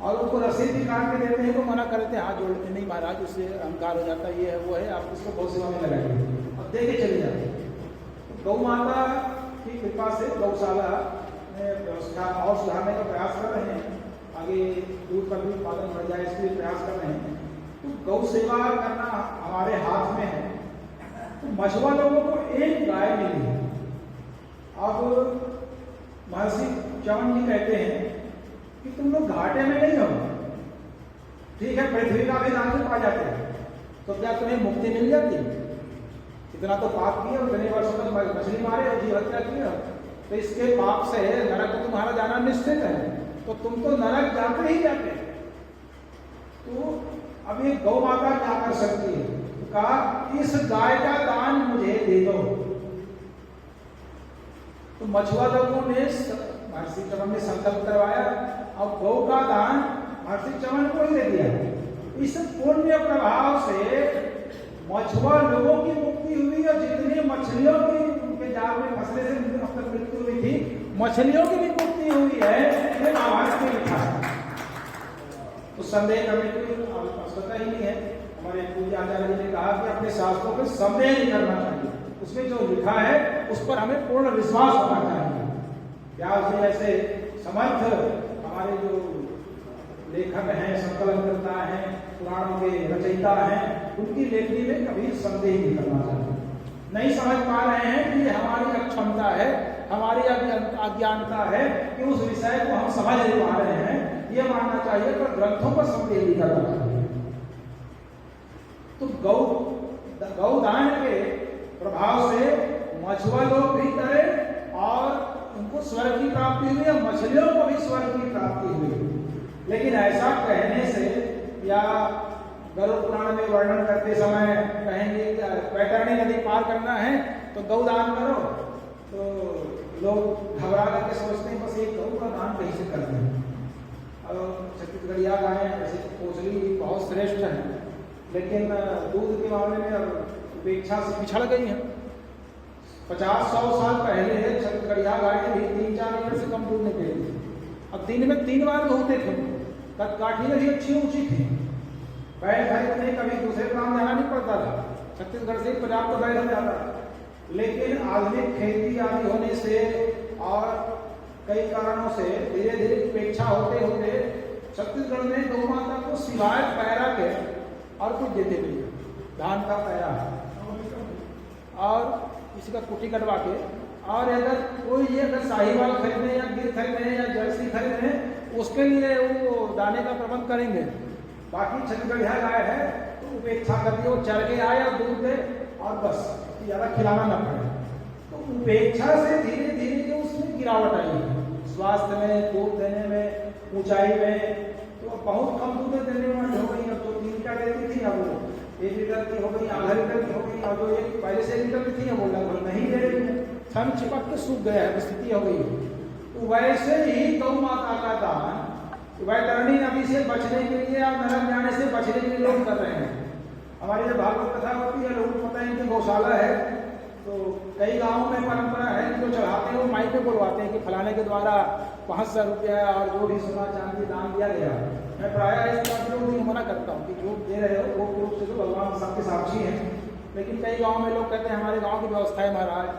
और उनको रसीद भी काट के देते हैं तो मना करते हैं, हाथ जोड़ते नहीं महाराज, उससे अहंकार हो जाता है, ये है वो है, आप उसको गौ सेवा में लगाइए और दे के चले जाते हैं। गौ माता की कृपा से गौशाला में व्यवस्था और सुधारने का प्रयास कर रहे हैं, आगे दूध का भी उत्पादन बढ़ जाए इसके लिए प्रयास कर रहे हैं। तो गौ सेवा करना हमारे हाथ में है। तो मछुआ लोगों को एक गाय मिली है। अब महर्षि चवन जी कहते हैं कि तुम लोग घाटे में नहीं हो, ठीक है, पृथ्वी का भी दान पा जाते हैं, तो क्या तुम्हें मुक्ति मिल जाती? इतना तो पाप किया और इतने वर्षों तक मछली मारे और जीव हत्या किया, तो इसके पाप से नरक को तुम्हारा जाना निश्चित है, तो तुम तो नरक जाते ही जाते। तो अब ये गौ माता क्या कर सकती है? तो कहा इस गाय का दान मुझे दे दो। तो मछुआ लोगों ने महर्षि चवन ने संकल्प करवाया और गौ का दान महर्षि चवन को ही दे दिया। इस पुण्य प्रभाव से मछुआ लोगों की मुक्ति हुई और जितनी मछलियों की उनके जाल में फंसने से अब तक मृत्यु हुई थी, मछलियों की भी मुक्ति हुई है। ये महाभारत में लिखा है, तो संदेह करने की आवश्यकता ही नहीं है। हमारे पूज्य आचार्य जी ने कहा कि अपने शास्त्रों पर संदेह नहीं करना चाहिए, उसमें जो लिखा है उस पर हमें पूर्ण विश्वास होना चाहिए। व्यास जी ऐसे समर्थ हमारे जो लेखक हैं, संकलनकर्ता हैं, पुराणों के रचयिता हैं, उनकी लेखनी में कभी संदेह नहीं करना चाहिए। नहीं समझ पा रहे हैं कि ये हमारी अक्षमता है, हमारी अज्ञानता है कि उस विषय को हम समझ नहीं पा रहे हैं, ये मानना चाहिए, पर ग्रंथों पर संदेह नहीं करना चाहिए। तो गौदान के प्रभाव से मछुआ लोग भी करें और उनको स्वर्ग की प्राप्ति हुई और मछलियों को भी स्वर्ग की प्राप्ति हुई। लेकिन ऐसा कहने से या गरुड़ पुराण में वर्णन करते समय कहेंगे कि बैतरणी नदी पार करना है तो गौदान करो, तो लोग घबरा करके सोचते हैं बस एक गौ का दान कहीं से कर दें। और छत्तीसगढ़िया गायें वैसे तो कोसली बहुत श्रेष्ठ है, लेकिन दूध के मामले में अब उपेक्षा से पिछड़ गई है। 50-100 साल पहले छत्तीसगढ़िया गायें भी 3-4 लीटर से कम दूध नहीं देती थी। अब दिन में 3 बार होते थे, काठियाँ भी अच्छी ऊंची थी, बैल खरीदने कभी दूसरे काम जाना नहीं पड़ता था, छत्तीसगढ़ से पर्याप्त बैल हो जाता। लेकिन आधुनिक खेती आदि होने से और कई कारणों से धीरे धीरे उपेक्षा होते होते छत्तीसगढ़ में गौ माता को सिवाय पैरा के और कुछ देते नहीं, धान का पैरा और किसी का कुटी कटवा के, और अगर कोई ये अगर साहिवाल खरीदने या गिर खरीदने या जर्सी खरीदने उसके लिए वो दाने का प्रबंध करेंगे। बाकी छत्तीसगढ़िया गाय है तो उपेक्षा कर दिए, वो चर के आए और दूध दे और बस, ज़्यादा खिलाना न पड़े। तो उपेक्षा से धीरे धीरे जो उसमें गिरावट आई है, स्वास्थ्य में, दूध देने में, ऊंचाई में, तो बहुत कम दूध देने वाली हो गई। अब जो 3 लीटर देती थी अब वो 1 लीटर की हो गई, आधा लीटर की हो गई, और जो एक पहले से 1 लीटर की थी वो लगभग नहीं दे रही है, थन चिपक के सूख गया है, स्थिति हो गई। तो वैसे ही गौ माता का दान तो वैतरणी नदी से बचने के लिए और नरक जाने से बचने के लिए लोग कर रहे हैं। हमारी जो भागवत कथा होती है, लोगों को पता है कि गौशाला है, तो कई गांवों में परंपरा है कि जो चढ़ाते हैं वो माइक पे बोलवाते हैं कि फलाने के द्वारा 500 रुपया और जो भी सोना चांदी दान दिया गया। मैं प्रायः इस बात को नहीं मना करता हूँ कि जो दे रहे हो वो रूप से तो भगवान सबके साक्षी हैं, लेकिन कई गाँव में लोग कहते हैं हमारे गाँव की व्यवस्था है महाराज,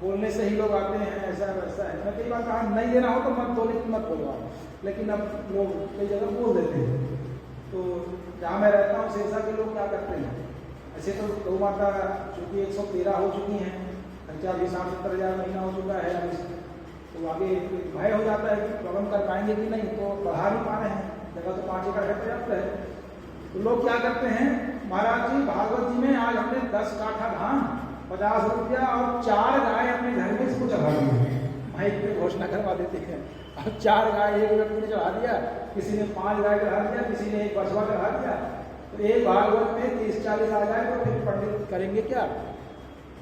बोलने से ही लोग आते हैं, ऐसा वैसा है। मैं कई बार कहा नहीं देना हो तो मत बोले, मत बोलवाओ, लेकिन अब लोग कई जगह बोल देते हैं। तो जहाँ मैं रहता हूँ सिरसा के लोग क्या करते हैं, ऐसे तो गौ माता चूँकि 113 हो चुकी हैं, खर्चा भी 60-70 हज़ार महीना हो चुका है, तो आगे भय हो जाता है कि प्रबंध कर पाएंगे कि नहीं, तो बढ़ा नहीं पा रहे हैं, जगह तो 5 एकड़ है पर्याप्त है। तो लोग क्या करते हैं, महाराज जी भागवत जी में आज हमने 10 काठा धान 50 रुपया और 4 गाय अपने घर में इसको चढ़ा दिए, माइक पे घोषणा करवा देते हैं। अब 4 गाय एक व्यक्ति ने चढ़ा दिया, किसी ने 5 गाय चढ़ा दिया, किसी ने 1 बछवा चढ़ा दिया, तो एक भागवत में 30-40 आ जाए तो फिर पंडित करेंगे क्या।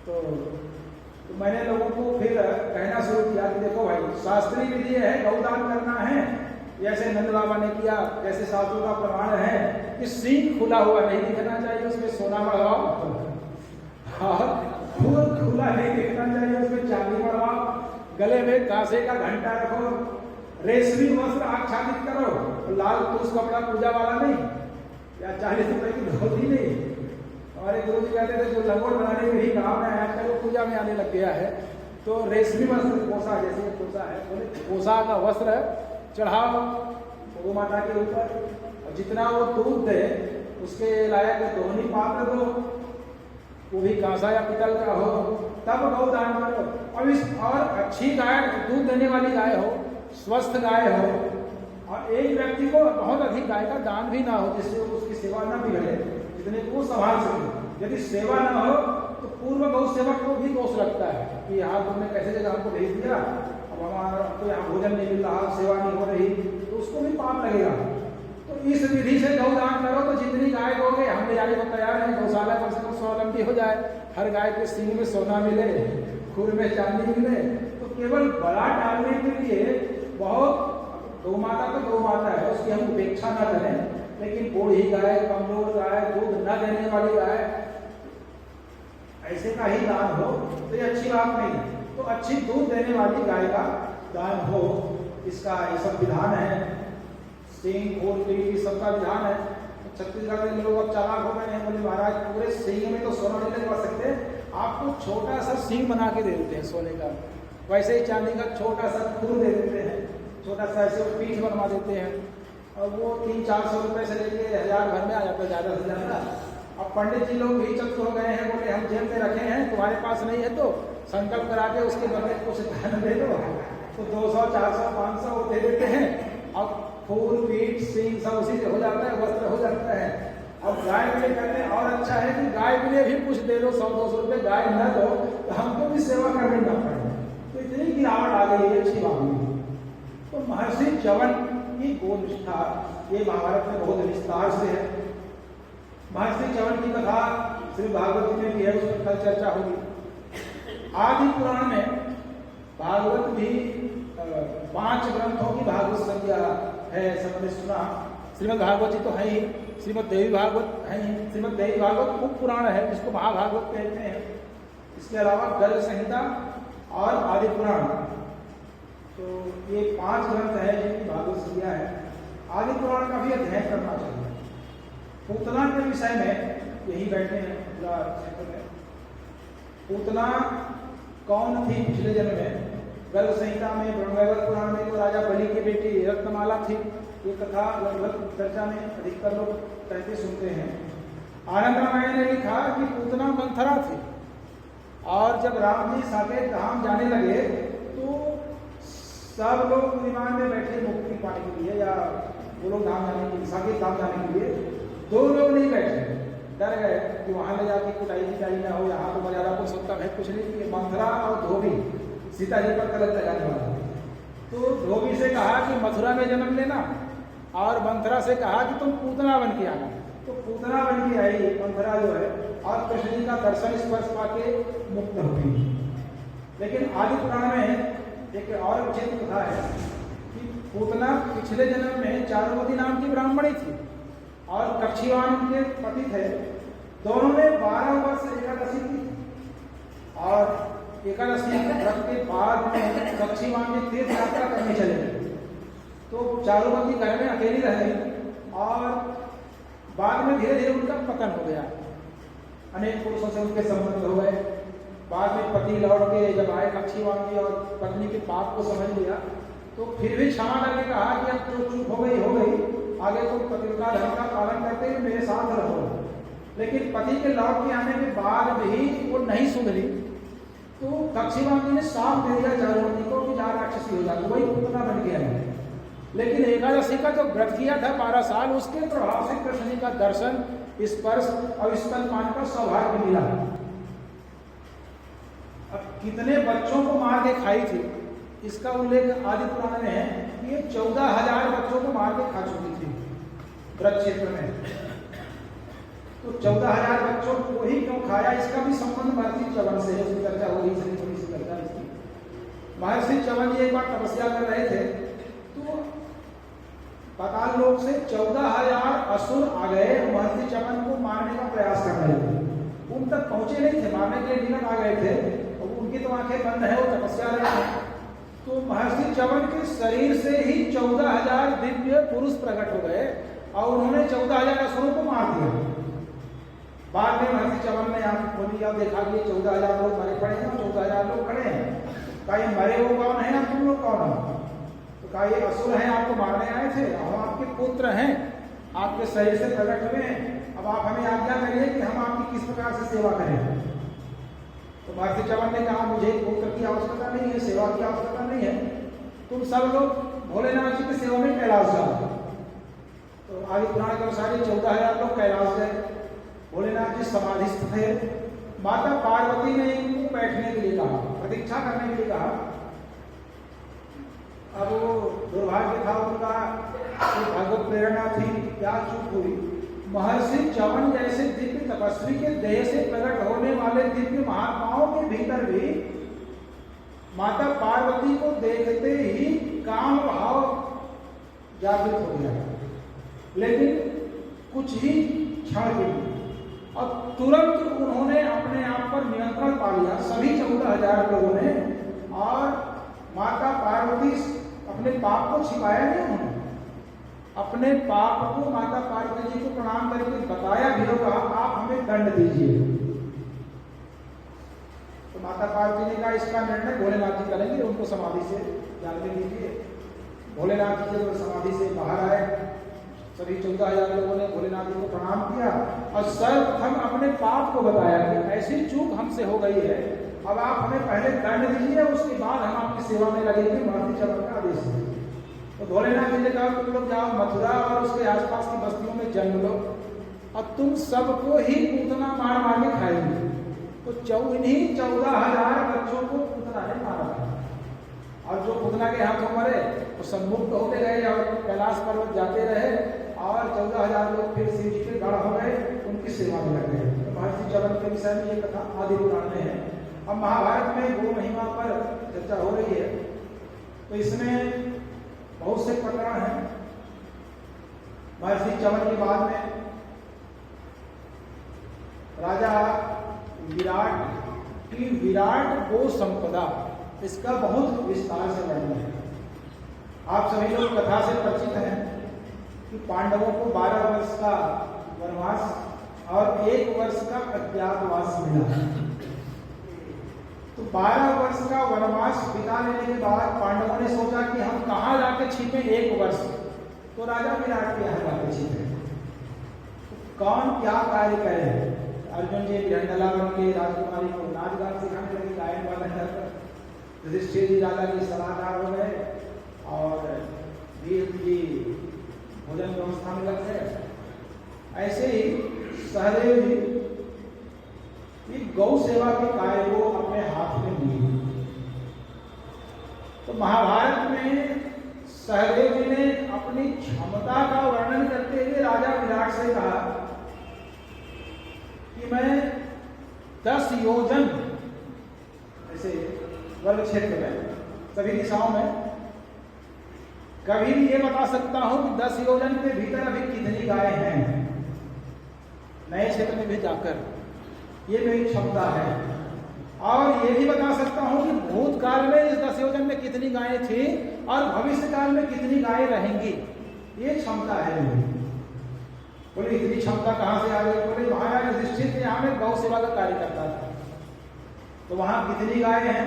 तो मैंने लोगों को फिर कहना शुरू किया कि देखो भाई, शास्त्रीय विधि है, गौदान करना है, जैसे नंद बाबा ने किया, जैसे शास्त्रों का प्रमाण है कि सींग खुला हुआ नहीं दिखना चाहिए, उसमें सोना मढ़वाओ, और फूल खुला नहीं दिखना चाहिए, उसमें चांदी मढ़वाओ, गले में कांसे का घंटा रखो, रेशमी वस्त्र आच्छादित करो, लाल टूस कपड़ा पूजा वाला नहीं, या 40 रुपए की धोती नहीं। हमारे गुरु जी कहते थे जो लंगोट बनाने में ही काम है, आजकल वो पूजा में आने लग गया है। तो रेशमी वस्त्र कोसा, जैसे ये कोसा है, बोले कोसा का वस्त्र चढ़ाओ गौ माता के ऊपर, और जितना वो दूध दे उसके लायक दोहनी पात्र दो, वो भी कांसा या पितल का हो, तब गौदान करो। और अच्छी गाय, दूध देने वाली गाय हो, स्वस्थ गाय हो, और एक व्यक्ति को बहुत अधिक गाय का दान भी ना हो, जिससे उसकी सेवा न बिगड़े, जितने को संभाल सके। यदि सेवा ना हो तो पूर्व गौ सेवक को भी दोष लगता है कि यहाँ तुमने कैसे जगह हमको भेज दिया, अब हमारा तो यहाँ भोजन नहीं मिल रहा, सेवा नहीं हो रही, तो उसको भी पाप लगेगा। तो इस विधि से गौदान करो, तो जितनी गाय दोगे हम ले जाने को तैयार है, गौशाला कम से कम स्वावलंबी हो जाए, हर गाय के सींग में सोना मिले, खुर में चांदी मिले। तो केवल बड़ा डालने के लिए बहुत, गौ माता तो गौ माता है, उसकी हम उपेक्षा न करें, लेकिन बूढ़ी गाय, कमजोर गाय, दूध न देने वाली गाय, ऐसे का ही दान हो तो ये अच्छी बात नहीं है। तो अच्छी दूध देने वाली गाय का दान हो, इसका ये सब विधान है, सींग खोल पीठ सबका विधान है। छत्तीसगढ़ में लोग अब चालाक हो गए हैं, बोले महाराज पूरे सींग में तो सोना नहीं लगवा सकते, आपको छोटा सा सींग बना के दे देते हैं सोने का, वैसे ही चांदी का छोटा सा खुर दे देते हैं, छोटा सा ऐसे पीठ बनवा देते हैं, और वो 300-400 रुपए से लेके 1000 भर में आ जाता है, ज़्यादा से ज़्यादा। अब पंडित जी लोग भी चतुर हो गए हैं, बोले हम जेब में रखे हैं, तुम्हारे पास नहीं है तो संकल्प करा के उसके बदले कुछ दान दे दो, तो 200, 400, 500 वो दे देते हैं, अब फूल पीठ सींग सब उसी से हो जाता है, वस्त्र हो जाता है। अब गाय के लिए कहते हैं और अच्छा है कि गाय के लिए भी कुछ दे दो, 100-200 रुपये, गाय न दो तो हमको भी सेवा करने ना पड़े। तो इतनी गिरावट आ गई है, अच्छी बात नहीं। तो महर्षि च्यवन की गोनिष्ठा ये महाभारत में बहुत विस्तार से है। महर्षि च्यवन की कथा श्री भागवत जी में भी है, उस पर कल चर्चा होगी। आदि पुराण में भागवत भी 5 ग्रंथों की भागवत संज्ञा है, सबने सुना। श्रीमद् भागवत जी तो है ही, श्रीमद् देवी भागवत है ही, श्रीमद् देवी भागवत उप पुराण है जिसको महाभागवत कहते हैं। इसके अलावा गर्ग संहिता और आदि पुराण, तो ये 5 ग्रंथ है जिनकी भागवत संज्ञा है। आदि पुराण का भी अध्ययन करना चाहिए। पूतना के विषय में यही बैठे हैं पूरा क्षेत्र में। पूतना कौन थी पिछले जन्म में? गर्ग संहिता में, ब्रह्मवैवर्त पुराण में तो राजा बलि की बेटी रत्नमाला थी। ये कथा लगभग चर्चा में अधिकतर लोग कहते सुनते हैं। आनंद रामायण ने लिखा कि पूतना मंथरा थी, और जब राम जी साकेत धाम जाने लगे तो सब लोग विमान में बैठे मुक्ति पाने के लिए या गोलोक धाम जाने के लिए, साकेत धाम जाने के लिए। 2 लोग नहीं बैठे, डर गए कि वहां ले जाके कुटाई पिटाई ना हो, यहाँ तो मर्यादा पुरुषोत्तम है कुछ नहीं कि मंथरा और धोबी सीता जी पर कलंक लगाने वाला। तो धोबी से कहा कि मथुरा में जन्म लेना, और मंथरा से कहा कि तुम पूतना बन के आना। तो पूतना बन के आई मंथरा जो है, और कृष्ण जी का दर्शन स्पर्श पाके मुक्त हो गई। लेकिन आदि पुराण में एक और विचित्र कथा है कि पूतना पिछले जन्म में चारुमती नाम की ब्राह्मणी थी और कक्षीवान उनके पति थे। दोनों ने 12 वर्ष एकादशी की और एकादशी व्रत के बाद में कक्षीवान ने तीर्थ यात्रा करने चले गए। तो चारुमती घर में अकेली रह गई और बाद में धीरे धीरे उनका पतन हो गया। अनेक पुरुषों से उनके संबंध हो गए। बाद में पति लौट के जब आए कक्षीवान जी और पत्नी के पाप को समझ लिया तो फिर भी क्षमा करके कहा कि अब जो चूक हो गई, आगे तो पतिव्रता धर्म का पालन करते हुए मेरे साथ रहो। लेकिन पति के लौट के आने के बाद भी वो नहीं सुधरी। तो कक्षीवान जी ने साफ दे दिया चारुमती को कि जा राक्षसी हो जाती, वही पूतना बन गया है। लेकिन एकादशी का जो व्रत किया था 12 साल, उसके प्रभाव से कृष्ण जी का दर्शन, स्पर्श और स्तनपान का सौभाग्य मिला। अब कितने बच्चों को मार के खाई थी इसका उल्लेख आदि पुराण में है कि ये 14,000 बच्चों को मार के खा चुकी थी व्रत क्षेत्र में। तो 14,000 बच्चों को ही क्यों खाया, इसका भी संबंध महर्षि च्यवन से है। उसकी चर्चा हो रही है, थोड़ी सी चर्चा इसकी। महर्षि च्यवन जी एक बार तपस्या कर रहे थे तो पाताल लोक से 14,000 असुर आ गए। महर्षि च्यवन को मारने का प्रयास कर रहे थे। उन तक पहुंचे नहीं थे, मारने के लिए निकट आ गए थे और उनकी तो आंखें बंद है, वो तपस्या रहे थे। तो महर्षि च्यवन के शरीर से ही 14,000 दिव्य पुरुष प्रकट हो गए और उन्होंने 14,000 असुरों को मार दिया। बाद में महर्षि च्यवन ने आंख खोली और देखा कि 14,000 लोग मरे पड़े हैं, 14,000 लोग खड़े हैं। कहा ये मरे वो कौन है, तुम लोग कौन हो? तो कहा ये असुर हैं, आपको मारने आए थे, हम आपके पुत्र हैं, आपके शरीर से प्रकट हुए हैं। अब आप हमें आज्ञा करिए कि हम आपकी किस प्रकार से सेवा करें। तो महर्षि च्यवन ने कहा मुझे पुत्र की आवश्यकता नहीं है, सेवा की आवश्यकता नहीं है, तुम सब लोग भोलेनाथ जी की सेवा में कैलाश जाओ। तो आदि पुराण के अनुसार 14,000 लोग कैलाश गए। भोलेनाथ जी समाधिस्थ थे। माता पार्वती ने इनको बैठने के लिए कहा, प्रतीक्षा करने के लिए कहा। अब वो दुर्भाग्य था उनका, भगवत प्रेरणा थी, क्या चूक हुई। महर्षि च्यवन जैसे दिव्य तपस्वी के देह से प्रकट होने वाले दिव्य महात्माओं के भीतर भी माता पार्वती को देखते ही काम भाव जागृत हो गया। लेकिन कुछ ही क्षण के लिए और तुरंत उन्होंने अपने आप पर नियंत्रण पा लिया, सभी 14,000 लोगों ने। और माता पार्वती अपने पाप को छिपाया नहीं, उन्होंने अपने पाप को माता पार्वती जी को प्रणाम करके बताया भी होगा, आप हमें दंड दीजिए। तो माता पार्वती ने कहा इसका निर्णय भोलेनाथ जी करेंगे, उनको समाधि से जाने दीजिए। भोलेनाथ जी जब समाधि से बाहर आए, सभी 14,000 लोगों ने भोलेनाथ जी को प्रणाम किया और सर्वप्रथम अपने पाप को बताया कि ऐसी चूक हमसे हो गई है, अब आप हमें पहले दंड दीजिए, उसके बाद हम आपकी सेवा में लगेंगे। महर्षि च्यवन का आदेश है। तो भोलेनाथ जी ने कहा तुम लोग जाओ मथुरा और उसके आसपास की बस्तियों में जन्म लो और तुम सबको ही पूतना मार मार के खाएंगे। तो इन्हीं 14,000 बच्चों को पूतना ने मारा और जो पूतना के हाथों मरे वो सब मुक्त होते गए और कैलाश पर्वत जाते रहे और 14,000 लोग फिर शिव जी के गढ़ हो गए, उनकी सेवा में लग गए। तो महर्षि च्यवन के विषय में ये कथा आदि पुराण में है। अब महाभारत में गो महिमा पर चर्चा हो रही है तो इसमें बहुत से प्रकरण हैं। महर्षि च्यवन के बाद में राजा विराट की विराट गो संपदा, इसका बहुत विस्तार से वर्णन है। आप सभी लोग कथा से परिचित हैं कि पांडवों को 12 वर्ष का वनवास और 1 वर्ष का अज्ञातवास मिला। तो 12 वर्ष का वनवास बिता लेने के बाद पांडवों ने सोचा कि हम कहाँ जाके छिपे 1 वर्ष। तो राजा विराट के यहाँ जाके छिपे। तो कौन क्या कार्य करे? अर्जुन जी भिरंडला बन के राजकुमारी को नाच गान सिखाने लगे, गायन वादन कर। युधिष्ठिर जी राजा के सलाहकार हो गए और वीर जी भोजन व्यवस्था में लग गए। ऐसे ही सहदेव जी गौ सेवा के कार्य को अपने हाथ में लिए। तो महाभारत में सहदेव जी ने अपनी क्षमता का वर्णन करते हुए राजा विराट से कहा कि मैं 10 योजन ऐसे वर्ग क्षेत्र में सभी दिशाओं में कभी भी ये बता सकता हूं कि 10 योजन के भीतर अभी कितनी गायें हैं, नए क्षेत्र में भी जाकर, ये मेरी क्षमता है। और ये भी बता सकता हूं कि भूतकाल में इस 10 योजन में कितनी गायें थी और भविष्य काल में कितनी गायें रहेंगी, ये क्षमता है मेरी। बोले इतनी क्षमता कहां से आ गई? बोले महाराज युधिष्ठिर के यहाँ में गौ सेवा का कार्य करता था, तो वहां कितनी गायें हैं?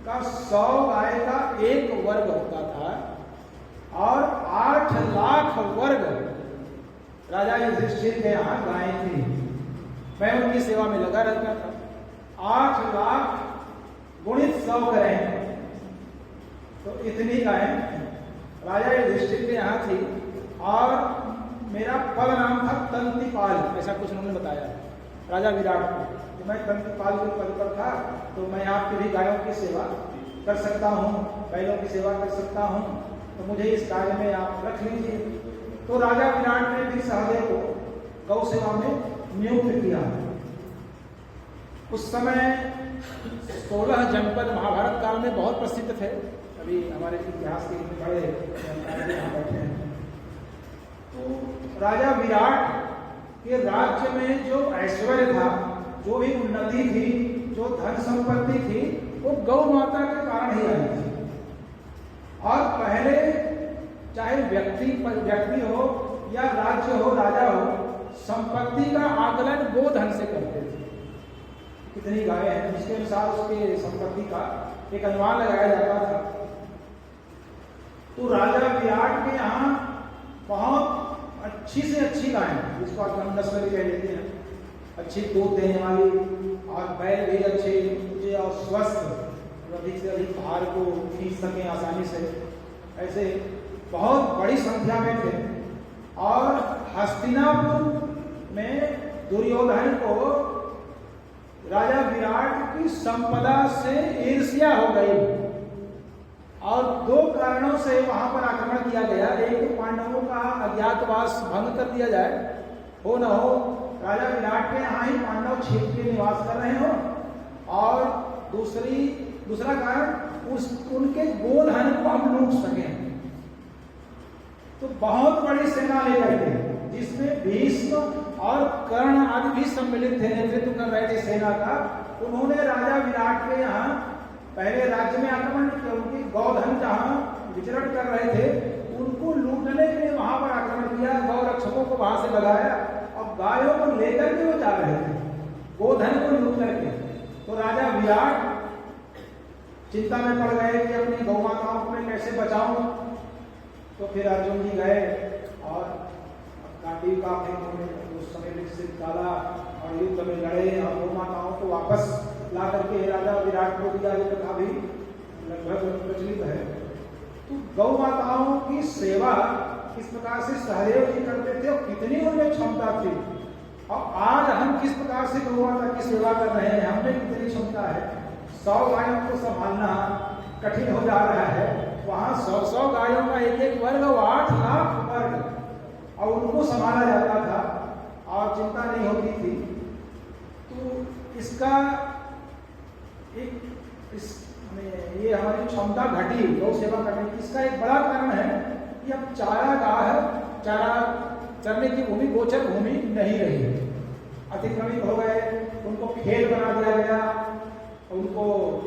का 100 गाय का एक वर्ग होता था और 8 लाख वर्ग राजा युधिष्ठिर के यहाँ गायें थी। मैं उनकी सेवा में लगा रहता था। 8 लाख गुणित 100 करें तो इतनी गायें राजा युधिष्ठिर के यहाँ थी। और मेरा पद नाम था तंतिपाल, ऐसा कुछ उन्होंने बताया राजा विराट को कि मैं तंतिपाल के पद पर था, तो मैं आपकी भी गायों की सेवा कर सकता हूँ, बैलों की सेवा कर सकता हूँ, तो मुझे इस कार्य में आप रख लीजिए। तो राजा विराट ने भी सहदेव को गौ सेवा में नियुक्त किया। उस समय 16 जनपद महाभारत काल में बहुत प्रसिद्ध थे। अभी हमारे इतिहास के इतने बड़े यहाँ बैठे हैं। तो राजा विराट के राज्य में जो ऐश्वर्य था, जो भी उन्नति थी, जो धन संपत्ति थी, वो गौ माता के कारण ही आई थी। और पहले चाहे व्यक्ति हो या राज्य हो, राजा हो, संपत्ति का आकलन गोधन से करते थे। कितनी गायें हैं जिसके अनुसार उसके संपत्ति का एक अनुमान लगाया जाता था। तो राजा विराट के यहाँ बहुत अच्छी से अच्छी गायें, जिसको आप नस्ल भी कह लेते हैं, अच्छी दूध देने वाली, और बैल भी अच्छे ऊंचे और स्वस्थ, अधिक से अधिक भार को खींच सकें आसानी से, ऐसे बहुत बड़ी संख्या में थे। और हस्तिनापुर में दुर्योधन को राजा विराट की संपदा से ईर्ष्या हो गई और 2 कारणों से वहां पर आक्रमण किया गया। एक तो पांडवों का अज्ञातवास भंग कर दिया जाए, हो न हो राजा विराट के यहाँ ही पांडव क्षेत्र में निवास कर रहे हो, और दूसरा कारण उनके गोधन को हम लूट सकें। तो बहुत बड़ी सेना लेकर के, जिसमें भीष्म और कर्ण आदि भी सम्मिलित थे, नेतृत्व कर रहे थे सेना का, उन्होंने राजा विराट के यहाँ पहले राज्य में आक्रमण किया। उनकी गौधन जहाँ विचरण कर रहे थे, उनको लूटने के लिए वहां पर आक्रमण किया, गौ रक्षकों को वहां से लगाया और गायों को लेकर के वो जा रहे थे, गोधन को लूट करके। तो राजा विराट चिंता में पड़ गए कि अपनी गौ माताओं को मैं कैसे बचाऊं। तो फिर अर्जुन जी गए और गांडीव का उस समय विकसित काला और युद्ध में लड़े और गौ माताओं को वापस ला करके राजा विराट को दिया। ये कथा भी लगभग प्रचलित है। तो गौ माताओं की सेवा किस प्रकार से सहदेव जी करते थे और कितनी उनमें क्षमता थी, और आज हम किस प्रकार से गौ माता की सेवा कर रहे हैं, हमें कितनी क्षमता है। 100 गायों को संभालना कठिन हो जा रहा है, वहां 100 गायों का एक वर्ग, 8 लाख वर्ग, और उनको संभाला जाता था और चिंता नहीं होती थी। तो इसका ये हमारी क्षमता घटी गौ सेवा करने की। इसका एक बड़ा कारण है कि अब चारा चरने की भूमि गोचर भूमि नहीं रही, अतिक्रमित हो गए, उनको खेल बना दिया गया, उनको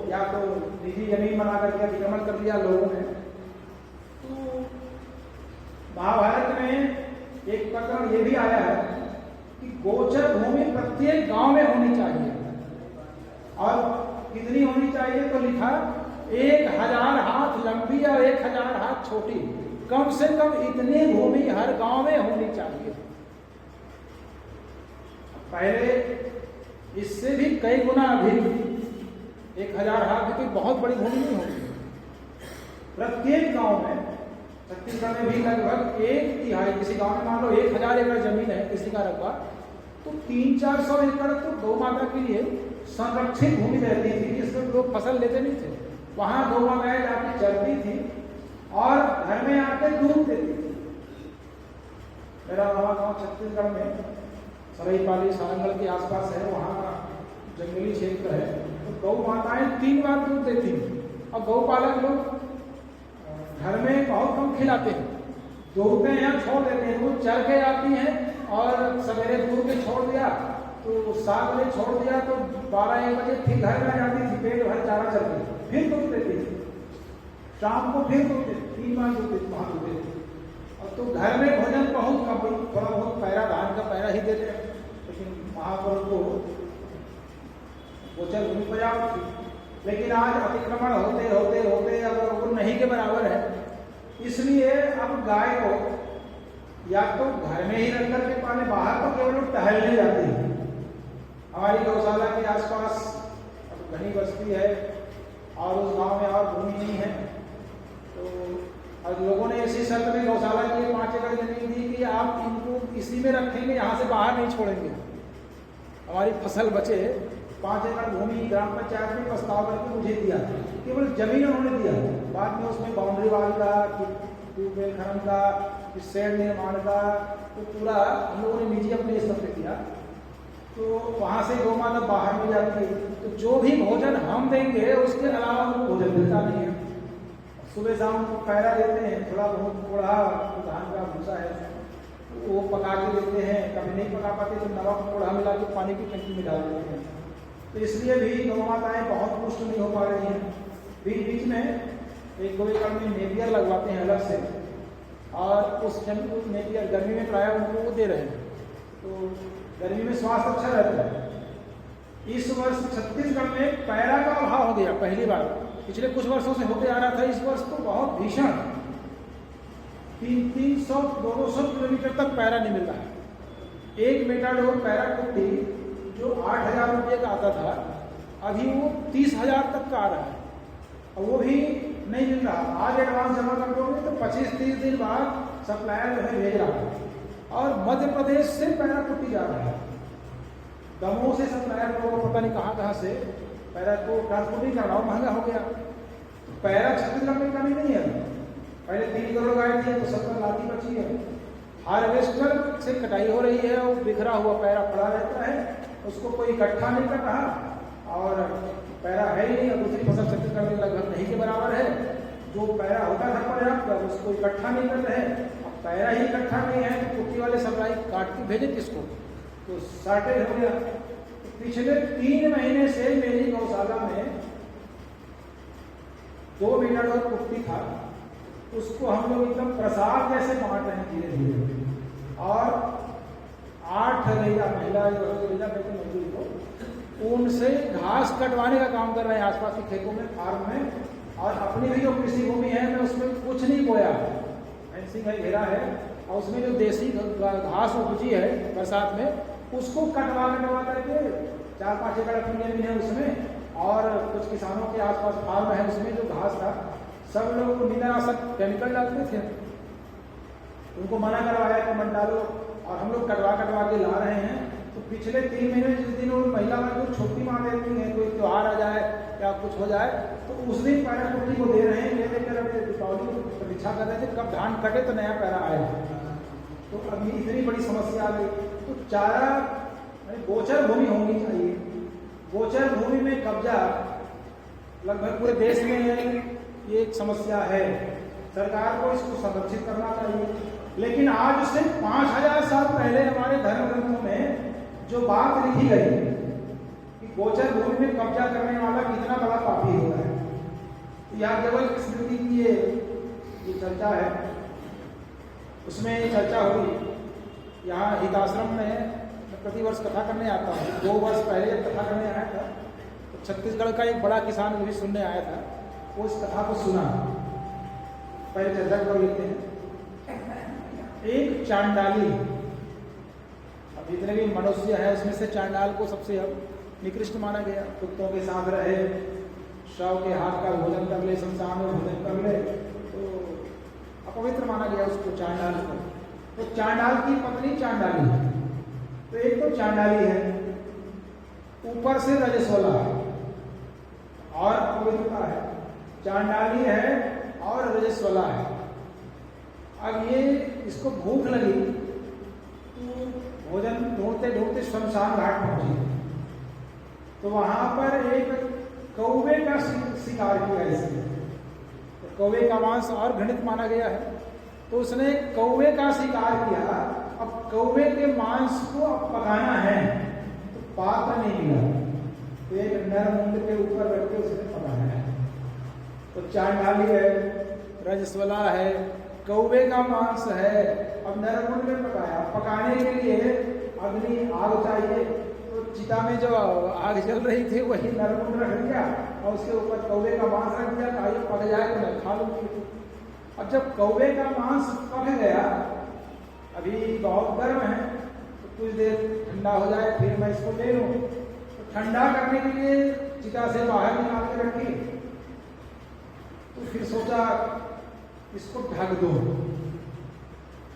या तो निजी जमीन बना करके अतिक्रमण कर दिया लोगों ने। तो महाभारत में एक प्रकरण ये भी आया है कि गोचर भूमि प्रत्येक गांव में होनी चाहिए, और कितनी होनी चाहिए तो लिखा 1000 हाथ लंबी और 1000 हाथ छोटी, कम से कम इतनी भूमि हर गांव में होनी चाहिए। पहले इससे भी कई गुना अधिक 1000 हाथ की बहुत बड़ी भूमि नहीं होती। प्रत्येक गांव में, छत्तीसगढ़ में भी लगभग 1/3, किसी गांव में मान लो 1000 एकड़ जमीन है किसी का रकबा, तो 300-400 एकड़ तो गौ माता के लिए संरक्षित भूमि रहती थी, जिसमें लोग फसल लेते नहीं थे। वहां गौ माताएं जाके चरती थी और घर में आके दूध देती थी। मेरा मामा गांव छत्तीसगढ़ में सराईपाली सारंगढ़ के आसपास है, वहां का जंगली क्षेत्र है। तो गौ माताएं 3 बार दूध देती, और गौपालक लोग घर में बहुत कम खिलाते हैं, दूध में यहाँ छोड़ देते हैं। वो चल के आती हैं और सवेरे दूध के छोड़ दिया तो 7 बजे छोड़ दिया तो 12-1 बजे फिर घर में आ जाती थी, पेट भर चारा चलती, फिर दूध देती थी, शाम को फिर दूध देती, 3 बार दूध देती, वहाँ दूध देती। और तो घर में भोजन बहुत कम, थोड़ा बहुत पैरा, धान का पैरा ही देते हैं, लेकिन वहाँ पर उनको गोचर भूमि पर्याप्त थी। लेकिन आज अतिक्रमण होते होते होते अब वो नहीं के बराबर है, इसलिए अब गाय को या तो घर में ही रख करके पाले, बाहर तो केवल टहलने जाती है। हमारी गौशाला के आसपास अब घनी बस्ती है और उस गांव में और भूमि नहीं है, तो और लोगों ने ऐसी शर्त में गौशाला के 5 एकड़ जमीन दी कि आप इनको इसी में रखेंगे, यहाँ से बाहर नहीं छोड़ेंगे, हमारी फसल बचे। 5 एकड़ भूमि ग्राम पंचायत में प्रस्ताव करके मुझे दिया, केवल जमीन उन्होंने दिया, बाद में उसमें बाउंड्री वाल का, ट्यूबवेल खनन का, शेड निर्माण का, तो पूरा हम लोगों ने निजी अपने स्तर पर किया। तो वहाँ से गौ माता बाहर में जाती है, तो जो भी भोजन हम देंगे उसके अलावा वो भोजन मिलता नहीं है। सुबह शाम को पैरा देते हैं, थोड़ा बहुत कोढ़ा धान का भूसा है वो पका के देते हैं, कभी नहीं पका पाते तो नमक कोढ़ा मिला के पानी की टंकी में डाल देते हैं। तो इसलिए भी गौ माताएँ बहुत पुष्ट नहीं हो पा रही हैं। बीच बीच में 1-2 एकड़ में नेपियर लगवाते हैं अलग से, और उस नेपियर गर्मी में प्रायः उनको वो दे रहे हैं, तो गर्मी में स्वास्थ्य अच्छा रहता है। इस वर्ष छत्तीसगढ़ में पैरा का अभाव हो गया पहली बार, पिछले कुछ वर्षों से होते आ रहा था, इस वर्ष तो बहुत भीषण, 300-200 किलोमीटर तक पैरा नहीं मिल रहा है। एक मेटाडोर पैरा कुट्टी जो 8,000 रुपये का आता था, अभी वो 30,000 तक का आ रहा है, और वो भी नहीं मिल रहा। आज एडवांस जमा कर दोगे तो 25-30 दिन बाद सप्लायर जो है भेज रहा है, और मध्य प्रदेश से पैरा कुट्टी जा रहा है, दमोह से सप्लायर को पता नहीं कहाँ से पैरा को ट्रांसपोर्टिंग करना महंगा हो गया। तो पैरा छत्तीसगढ़ में कमी नहीं है, पहले 3 करोड़ गाय थी तो 70 लाख ही बची है। हार्वेस्टर से कटाई हो रही है, वो बिखरा हुआ पैरा पड़ा रहता है, उसको कोई इकट्ठा नहीं कर रहा, और पैरा है ही नहीं, और दूसरी फसल छत्तीसगढ़ में लगभग नहीं के बराबर है। जो पैरा होता था पर्याप्त उसको इकट्ठा नहीं कर रहे, अब पैरा ही इकट्ठा नहीं है तो कुट्टी वाले सप्लाई काट के भेजे किसको, तो शॉर्टेज हो गया। पिछले 3 महीने से मेरी गौशाला में 2 मेटाडोर कुट्टी था, उसको हम लोग एकदम प्रसाद जैसे बांट रहे हैं धीरे धीरे, और 8 रैया महिला मजदूरी को उनसे घास कटवाने का काम कर रहे हैं आसपास के खेतों में, फार्म में। और अपनी भी जो कृषि भूमि है मैं उसमें कुछ नहीं बोया, फेंसिंग है, घेरा है, और उसमें जो देसी घास उपजी है बरसात में, उसको कटवा करके 4-5 एकड़ अपनी जमीन है उसमें, और कुछ किसानों के आसपास फार्म है उसमें जो घास था, सब लोग को नीलाशक केमिकल डालते थे, उनको मना करवाया कि मत डालो, और हम लोग कटवा के ला रहे हैं। तो पिछले 3 महीने जिस दिन वो महिला जो छोटी माँ देती है, कोई त्योहार आ जाए या कुछ हो जाए, तो उस दिन पैरा कुट्टी को दे रहे हैं, ले लेकर अपने दीपावली की प्रतीक्षा कर रहे थे कब धान कटे तो नया पैरा आए। तो अभी इतनी बड़ी समस्या आ गई, तो चारा गोचर भूमि होनी चाहिए। गोचर भूमि में कब्जा लगभग पूरे देश में ये एक समस्या है, सरकार को इसको संरक्षित करना चाहिए। लेकिन आज से 5000 साल पहले हमारे धर्म ग्रंथों में जो बात लिखी गई कि गोचर भूमि में कब्जा करने वाला कितना बड़ा पापी होता है, यह केवल स्मृति की ये चर्चा है, उसमें चर्चा हुई। यहाँ हिताश्रम में प्रतिवर्ष कथा करने आता हूँ, 2 वर्ष पहले जब कथा करने आया था तो छत्तीसगढ़ का एक बड़ा किसान मुझे सुनने आया था, वो इस कथा को सुना। पहले चर्चा कर लेते हैं। एक चांडाली, अब जितने भी मनुष्य है उसमें से चांडाल को सबसे निकृष्ट माना गया। कुत्तों के साथ रहे, शव के हाथ का भोजन कर ले, शमशान में भोजन कर ले, तो अपवित्र माना गया उसको, चांडाल को। तो चांडाल की पत्नी चांडाली है, तो एक तो चांडाली है, ऊपर से रजस्वला है और अपवित्रता है, चांडाली है और रजस्वला है। अब ये इसको भूख लगी तो भोजन ढूंढते ढूंढते शमशान घाट पहुंची, तो वहां पर एक कौवे का शिकार किया इसने। तो कौवे का मांस और घृणित माना गया है, तो उसने कौवे का शिकार किया। अब कौवे के मांस को अब पकाना है तो पात्र नहीं मिला, तो एक नरमुंड के ऊपर रख के उसने पकाना है। तो चांडाली है, रजस्वला है, कौवे का मांस है, अब नरमुंड में पकाया। पकाने के लिए अग्नि आग चाहिए, तो चिता में जो आग जल रही थी वही नरमुंड रख दिया और उसके ऊपर कौवे का मांस रख दिया, कहा ये पक जाए तो मैं खा लूंगी। अब जब कौवे का मांस पक गया, अभी बहुत गर्म है, तो कुछ देर ठंडा हो जाए फिर मैं इसको ले लूं। तो ठंडा करने के लिए चिता से बाहर निकाल के रखी, तो फिर सोचा इसको ढक दो।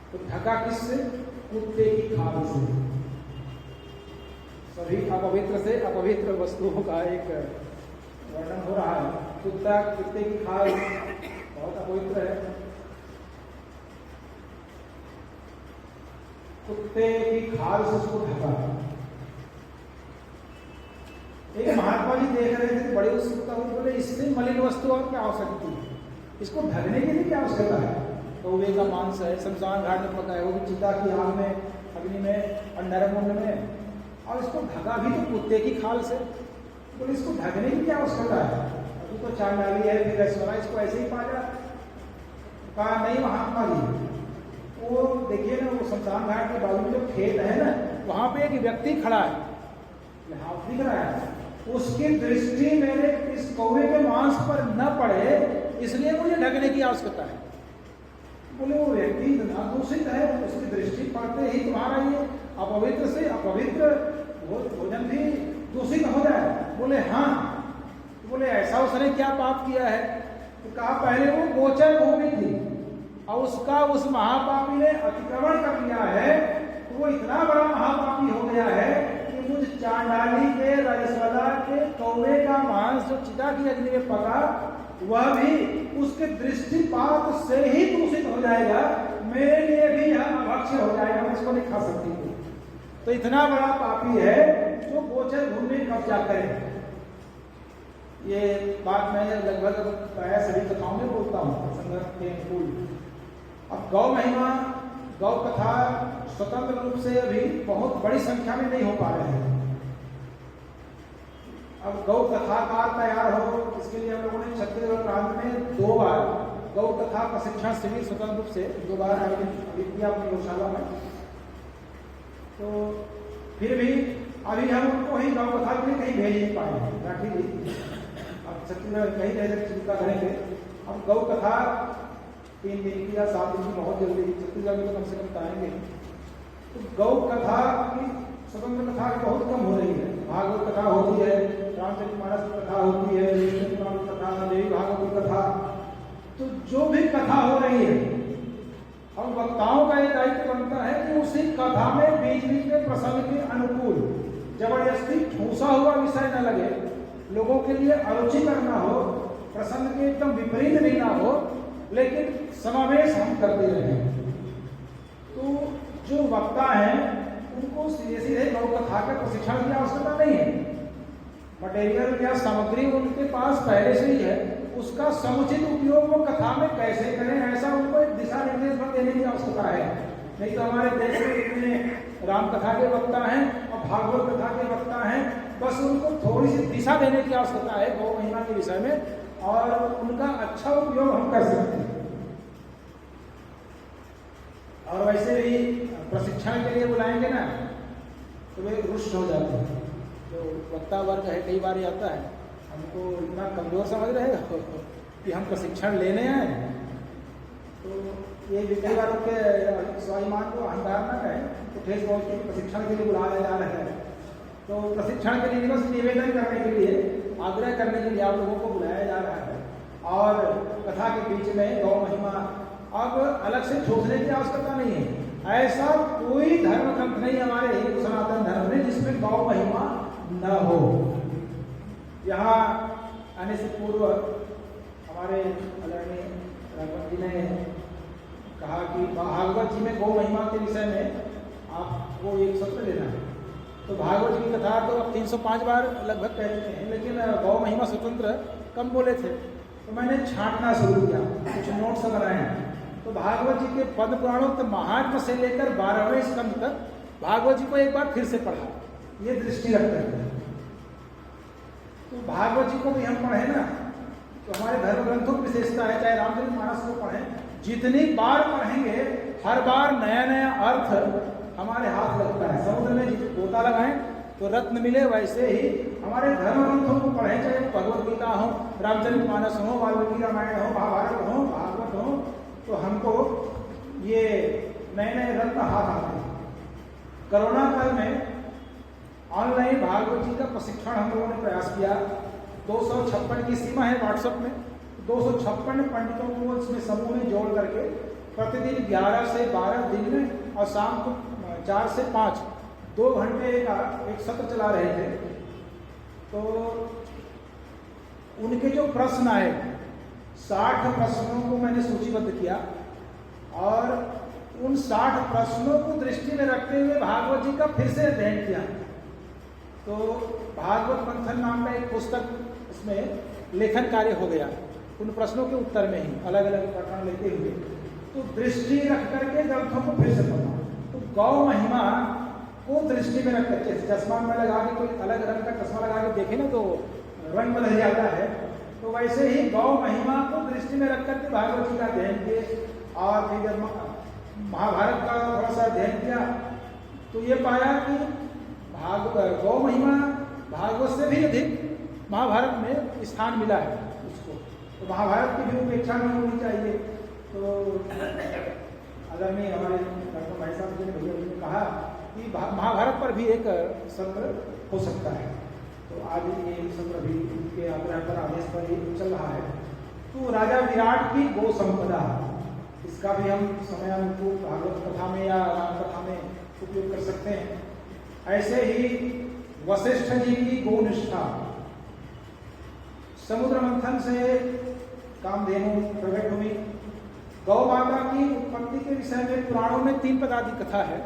तो ढका किससे? कुत्ते की खाल से। सभी अपवित्र से अपवित्र वस्तुओं का एक वर्णन हो रहा है। कुत्ते की खाल बहुत अपवित्र है। कुत्ते की खाल से उसको ढका। एक महात्मा जी देख रहे थे, बड़ी उत्सुकता हुई, बोले इससे मलिन वस्तु और क्या हो सकती है, इसको ढकने के लिए क्या आवश्यकता है? कौवे का मांस है, शमशान घाट में पका है, वो भी चिता की आग में, अग्नि में और नरमुंड में, और इसको ढका भी तो कुत्ते की खाल से। बोले इसको ढकने की क्या आवश्यकता है? अभी तो चांडाली है, फिर रसवाला, इसको ऐसे ही पा जा। कहा नहीं महात्मा जी, वो देखिए ना, वो शमशान घाट के बाजू में जो खेत है ना, वहां पे एक व्यक्ति खड़ा है, हाथ दिख रहा है, उसकी दृष्टि मेरे इस कौवे के मांस पर न पड़े, इसलिए मुझे ढकने की आवश्यकता है। बोले वो व्यक्ति इतना दूषित है, उसकी दृष्टि पड़ते ही तुम्हारा ये अपवित्र से अपवित्र भोजन भी दूषित हो जाए। बोले हाँ। तो बोले ऐसा उसने क्या पाप किया है? तो कहा पहले वो गोचर भूमि थी और उसका उस महापापी ने अतिक्रमण कर लिया है, तो वो इतना बड़ा महापापी हो गया है कि मुझ चांडाली के, रजस्वला के कौवे का मांस जो चिता की अग्नि में पका, वह भी उसके दृष्टिपात से ही दूषित हो जाएगा, मेरे लिए भी यह अभक्ष्य हो जाएगा, मैं इसको नहीं खा सकती। तो इतना बड़ा पापी है जो गोचर भूमि में कब्जा करे। ये बात मैं लगभग प्राय सभी कथाओं में बोलता हूँ संदर्भ के अनुकूल। अब गौ महिमा, गौ कथा स्वतंत्र रूप से अभी बहुत बड़ी संख्या में नहीं हो पा रहे हैं। अब गौ कथाकार तैयार हो, इसके लिए हम लोगों ने छत्तीसगढ़ प्रांत में 2 बार गौ कथा प्रशिक्षण शिविर स्वतंत्र रूप से 2 बार आयोजित किया अपनी गौशाला में। तो फिर भी अभी हम उनको ही गौ कथा के लिए कहीं भेज नहीं पाए, राखी जी अब छत्तीसगढ़ कहीं रह चिंता करेंगे। अब गौ कथा 3 दिन की या 7 दिन की बहुत जल्दी छत्तीसगढ़ में तो कम से कम आएंगे। तो गौ कथा की स्वतंत्र कथा बहुत कम हो रही है। भागवत कथा होती है, रामचरितमानस की कथा होती है, विष्णु पुराण की कथा, देवी भागवत की कथा, तो जो भी कथा हो रही है, हम वक्ताओं का ये दायित्व बनता है कि उसी कथा में बीच बीच में प्रसंग के अनुकूल जबरदस्ती ठूसा हुआ विषय न लगे, लोगों के लिए अरुचिकर ना हो, प्रसंग के एकदम विपरीत भी ना हो, लेकिन समावेश हम करते रहें। तो जो वक्ता हैं उनको सीधे सीधे गौ कथा के प्रशिक्षण की आवश्यकता नहीं है। मटेरियल या सामग्री उनके पास पहले से ही है, उसका समुचित उपयोग वो कथा में कैसे करें, ऐसा उनको एक दिशा निर्देश पर देने की आवश्यकता है। नहीं तो हमारे देश में इतने राम कथा के वक्ता हैं और भागवत कथा के वक्ता हैं, बस उनको थोड़ी सी दिशा देने की आवश्यकता है गौ महिमा के विषय में, और उनका अच्छा उपयोग हम कर सकते हैं। और वैसे भी प्रशिक्षण के लिए बुलाएंगे ना तो वे रुष्ट हो जाते हैं। जो वक्ता वर्ग है कई बार आता है, हमको इतना कमजोर समझ रहेगा कि हम प्रशिक्षण लेने आए, तो ये भी कई बार उनके स्वाभिमान को अहंकार न कहें तो ठेस पहुंच के प्रशिक्षण के लिए बुलाया जा रहा है। तो प्रशिक्षण के लिए बस निवेदन करने के लिए, आग्रह करने के लिए आप लोगों को बुलाया जा रहा है। और कथा के बीच में गौ महिमा अब अलग से ठोसने की आवश्यकता नहीं है। ऐसा कोई धर्म ग्रंथ नहीं हमारे हिंदू सनातन धर्म में जिसमें गौ महिमा न हो। यहाँ आने से पूर्व हमारे आदरणीय राघवन जी ने कहा कि भागवत जी में गौ महिमा के विषय में आपको एक सत्र लेना है। तो भागवत जी की कथा तो अब 305 बार लगभग कह चुके हैं, लेकिन गौ महिमा स्वतंत्र कम बोले थे। तो मैंने छांटना शुरू किया, कुछ नोट्स बनाए। तो भागवत जी के पद्म पुराणों महात्म से लेकर 12वें स्कंद तक भागवत जी को एक बार फिर से पढ़ा, ये दृष्टि रख करके। तो भागवत जी को भी हम पढ़े ना, तो हमारे धर्म ग्रंथों की विशेषता है, चाहे रामचरितमानस को पढ़ें, जितनी बार पढ़ेंगे हर बार नया नया अर्थ हमारे हाथ लगता है। समुद्र में गोता लगाएं तो रत्न मिले, वैसे ही हमारे धर्म ग्रंथों को पढ़ें, चाहे भगवत गीता हो, रामचरितमानस हो, वाल्मीकि रामायण हो, महाभारत हो, भागवत हो, तो हमको ये नए नए रत्न हाथ आते हैं। कोरोना काल में ऑनलाइन भागवत जी का प्रशिक्षण हम लोगों ने प्रयास किया। 256 की सीमा है व्हाट्सएप में, 256 पंडितों को इसमें समूह में जोड़ करके प्रतिदिन 11 से 12 दिन में और शाम को 4 से 5 2 घंटे एक सत्र चला रहे थे। तो उनके जो प्रश्न आए, 60 प्रश्नों को मैंने सूचीबद्ध किया और उन 60 प्रश्नों को दृष्टि में रखते हुए भागवत जी का फिर से अध्ययन किया। तो भागवत मंथन नाम का एक पुस्तक, इसमें लेखन कार्य हो गया उन प्रश्नों के उत्तर में ही, अलग अलग प्रकरण लेते हुए। तो दृष्टि रख करके ग्रंथों को फिर से पढ़ा। तो गौ महिमा को दृष्टि में रख करके, चश्मा में लगा के कोई अलग रंग का चश्मा लगा के देखे ना तो रंग बदल जाता है, तो वैसे ही गौ महिमा को दृष्टि में रख करके भागवत जी का अध्ययन किए। और फिर जब महाभारत का थोड़ा सा अध्ययन किया तो ये पाया कि गौ महिमा भागवत से भी अधिक महाभारत में स्थान मिला है उसको। तो महाभारत की भी उपेक्षा नहीं होनी चाहिए। तो अगर मैं हमारे डॉक्टर भाई साहब जी ने भैया ने कहा कि महाभारत पर भी एक सत्र हो सकता है, तो आज ये सत्र भी उनके आग्रह पर, आदेश पर ही चल रहा है। तो राजा विराट की गो संपदा, इसका भी हम समयानुकूल भागवत कथा में या राम कथा में उपयोग कर सकते हैं। ऐसे ही वशिष्ठ जी की गोनिष्ठा, समुद्र मंथन से कामधेनु प्रकट हुई। गौ माता की उत्पत्ति के विषय में पुराणों में 3 प्रकार की कथा है।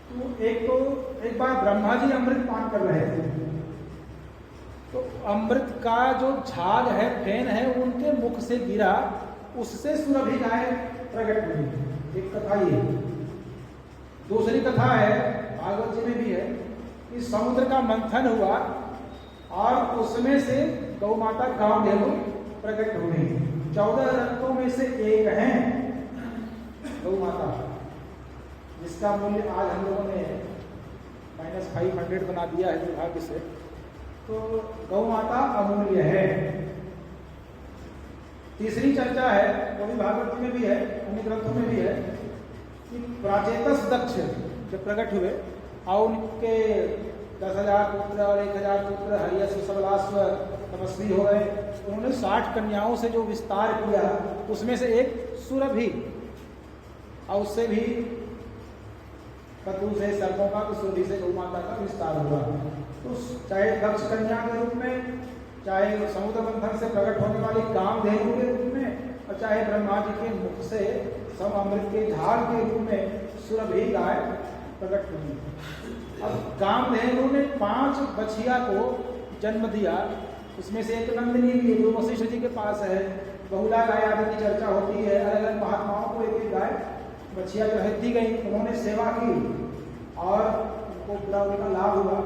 तो एक बार ब्रह्मा जी अमृत पान कर रहे थे, तो अमृत का जो झाग है, फेन है, उनके मुख से गिरा, उससे सुरभि गाय प्रकट हुई। एक कथा ये। दूसरी कथा है, भागवत जी में भी है, कि समुद्र का मंथन हुआ और उसमें से गौ माता कामधेनु प्रकट हुई। 14 रत्नों में से एक है गौ माता, जिसका मूल्य आज हम लोगों ने -500 बना दिया है दुर्भाग्य से। तो गौ माता अमूल्य है। तीसरी चर्चा है, वो भी भागवत में भी है, अन्य ग्रंथों में भी है, कि प्राचेतस दक्ष जब प्रकट हुए और उनके 10,000 पुत्र और 1,000 पुत्र हरियश्व सबलाश्व तपस्वी हो गए। उन्होंने 60 कन्याओं से जो विस्तार किया, उसमें से एक सुरभि, और उससे भी कद्दू से सर्पों का, तो सुरभि से गौ माता का विस्तार हुआ। तो चाहे दक्ष कन्या के रूप में, चाहे समुद्र मंथन से प्रकट होने वाली कामधेनु के रूप में, और चाहे ब्रह्मा जी के मुख से सम अमृत के झाड़ के रूप में सुरभि गाय प्रकट हुई। अब कामधेनु ने 5 बछिया को जन्म दिया, उसमें से एक नंदिनी भी जो वशिष्ठ जी के पास है। बहुला गाय आदि की चर्चा होती है, अलग अलग महात्माओं को एक गाय बछिया जो है दी गई, उन्होंने सेवा की और उनको बड़ा उनका लाभ हुआ।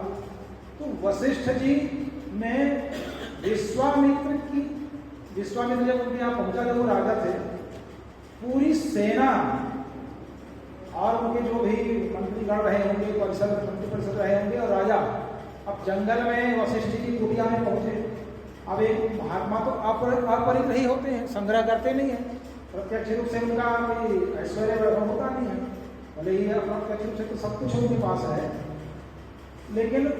तो वशिष्ठ जी ने विश्वामित्र जब उनके यहाँ पहुंचा, जब वो राजा थे, पूरी सेना और उनके जो भी मंत्रीगण रहे होंगे, मंत्री परिषद रहे होंगे, और राजा अब जंगल में वशिष्ठ जी की कुटिया में पहुंचे। अब एक महात्मा तो अपरिग्रही ही होते हैं, संग्रह करते नहीं है, प्रत्यक्ष रूप से उनका कोई ऐश्वर्य वैभव होता नहीं है, भले ही प्रत्यक्ष रूप से तो सब कुछ उनके पास है। लेकिन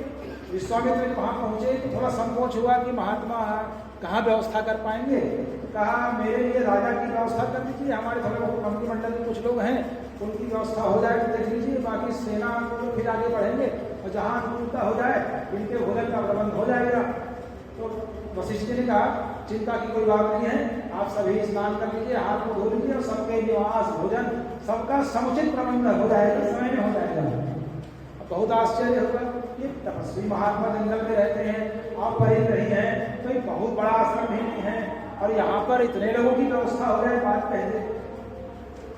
विश्वामित्र जब वहाँ पहुंचे तो थोड़ा संकोच हुआ कि महात्मा कहाँ व्यवस्था कर पाएंगे। तो कहा, मेरे लिए राजा की व्यवस्था कर दीजिए, हमारे थोड़े बहुत मंत्रिमंडल के कुछ लोग हैं, उनकी व्यवस्था हो जाए तो देख लीजिए, बाकी सेना को फिर आगे बढ़ेंगे, और जहाँ अनुकूलता हो जाए इनके भोजन का प्रबंध हो जाएगा। तो वशिष्ठ जी ने कहा, चिंता की कोई बात नहीं है, आप सभी स्नान कर लीजिए, हाथ को धो लीजिए, और सबके निवास भोजन सबका समुचित प्रबंध हो जाएगा, समय में हो जाएगा। बहुत आश्चर्य होगा, ये तपस्वी महात्मा जंगल में रहते हैं, आप परिग्रही हैं, तो एक बहुत बड़ा आश्रम भी नहीं है, और यहाँ पर इतने लोगों की व्यवस्था हो जाए, बात कहिए।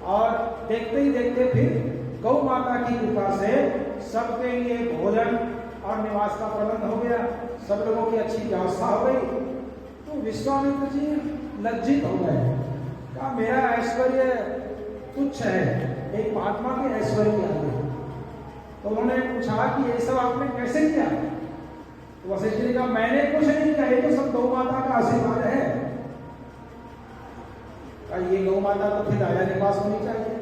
और देखते ही देखते फिर गौ माता की कृपा से सबके लिए भोजन और निवास का प्रबंध हो गया, सब लोगों की अच्छी व्यवस्था हो गई। तो विश्वामित्र जी लज्जित हो गए, कहा मेरा ऐश्वर्य तुच्छ है एक महात्मा के ऐश्वर्य के आगे। तो उन्होंने पूछा कि ये सब आपने कैसे किया? तो वशिष्ठ जी ने कहा मैंने कुछ नहीं किया, ये तो सब गौ माता का आशीर्वाद है। ये गौ माता तो फिर राजा के पास होनी चाहिए।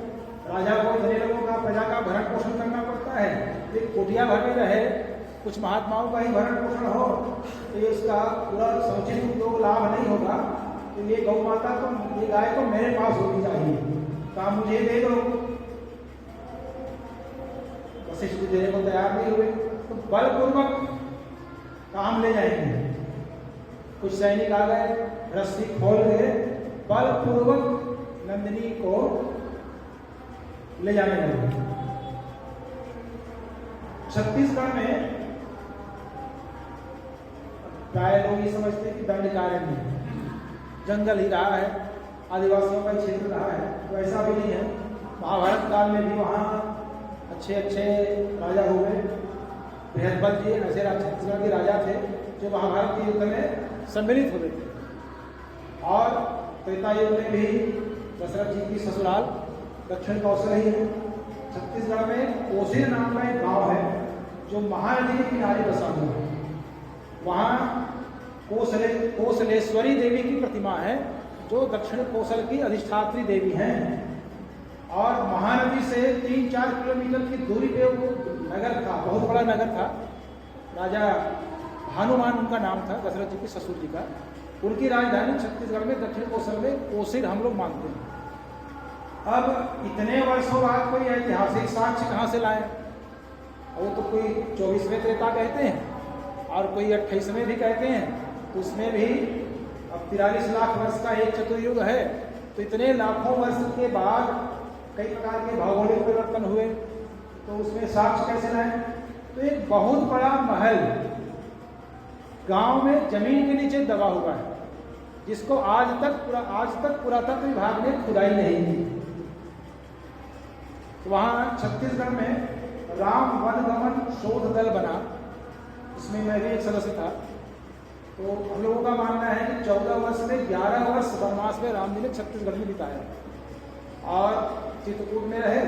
राजा को इतने लोगों का प्रजा का भरण पोषण करना पड़ता है, एक कुटिया भर में रहे, कुछ महात्माओं का ही भरण पोषण हो तो ये इसका पूरा समुचित उपयोग लाभ नहीं होगा। तो ये गौ माता तो, ये गाय तो मेरे पास होनी चाहिए, काम मुझे दे दो। वशिष्ठ देने को तैयार नहीं हुए, तो बलपूर्वक काम ले जाएंगे। कुछ सैनिक आ गए, रस्सी खोल के बलपूर्वक नंदिनी को ले जाने लगे। छत्तीसगढ़ में प्राय लोग ये समझते हैं कि दंडकारण्य जंगल ही रहा है, आदिवासियों का क्षेत्र रहा है, तो ऐसा भी नहीं है। महाभारत काल में भी वहाँ अच्छे अच्छे राजा हो गए। बृहस्पति जी ऐसे छत्तीसगढ़ के राजा थे जो महाभारत के युद्ध में सम्मिलित हुए थे। और त्रेता युग में भी दशरथ जी की ससुराल दक्षिण कौशल ही है। छत्तीसगढ़ में कोसिर नाम का एक गांव है जो महानदी के किनारे बसा हुआ है। वहाँ कोसलेश्वरी देवी की प्रतिमा है जो दक्षिण कौशल की अधिष्ठात्री देवी हैं। और महानदी से 3-4 किलोमीटर की दूरी पे वो नगर था, बहुत बड़ा नगर था। राजा भानुमान उनका नाम था, दशरथ जी के ससुर जी का। उनकी राजधानी छत्तीसगढ़ में दक्षिण कौशल में कोसिर हम लोग मानते हैं। अब इतने वर्षों बाद कोई ऐतिहासिक साक्ष्य कहाँ से लाए? वो तो कोई 24वें त्रेता कहते हैं और कोई 28वें भी कहते हैं। उसमें भी अब 43 लाख वर्ष का एक चतुर्युग है, तो इतने लाखों वर्ष के बाद कई प्रकार के भौगोलिक परिवर्तन हुए, तो उसमें साक्ष्य कैसे लाए? तो एक बहुत बड़ा महल गांव में जमीन के नीचे दबा हुआ है, जिसको आज तक पुरातत्व विभाग ने खुदाई नहीं की। तो वहाँ छत्तीसगढ़ में राम वनगमन शोध दल बना, इसमें मैं भी एक सदस्य था। तो हम लोगों का मानना है कि 14 वर्ष में 11 वर्ष वनवास में राम जी ने छत्तीसगढ़ में बिताया और चित्रकूट में रहे।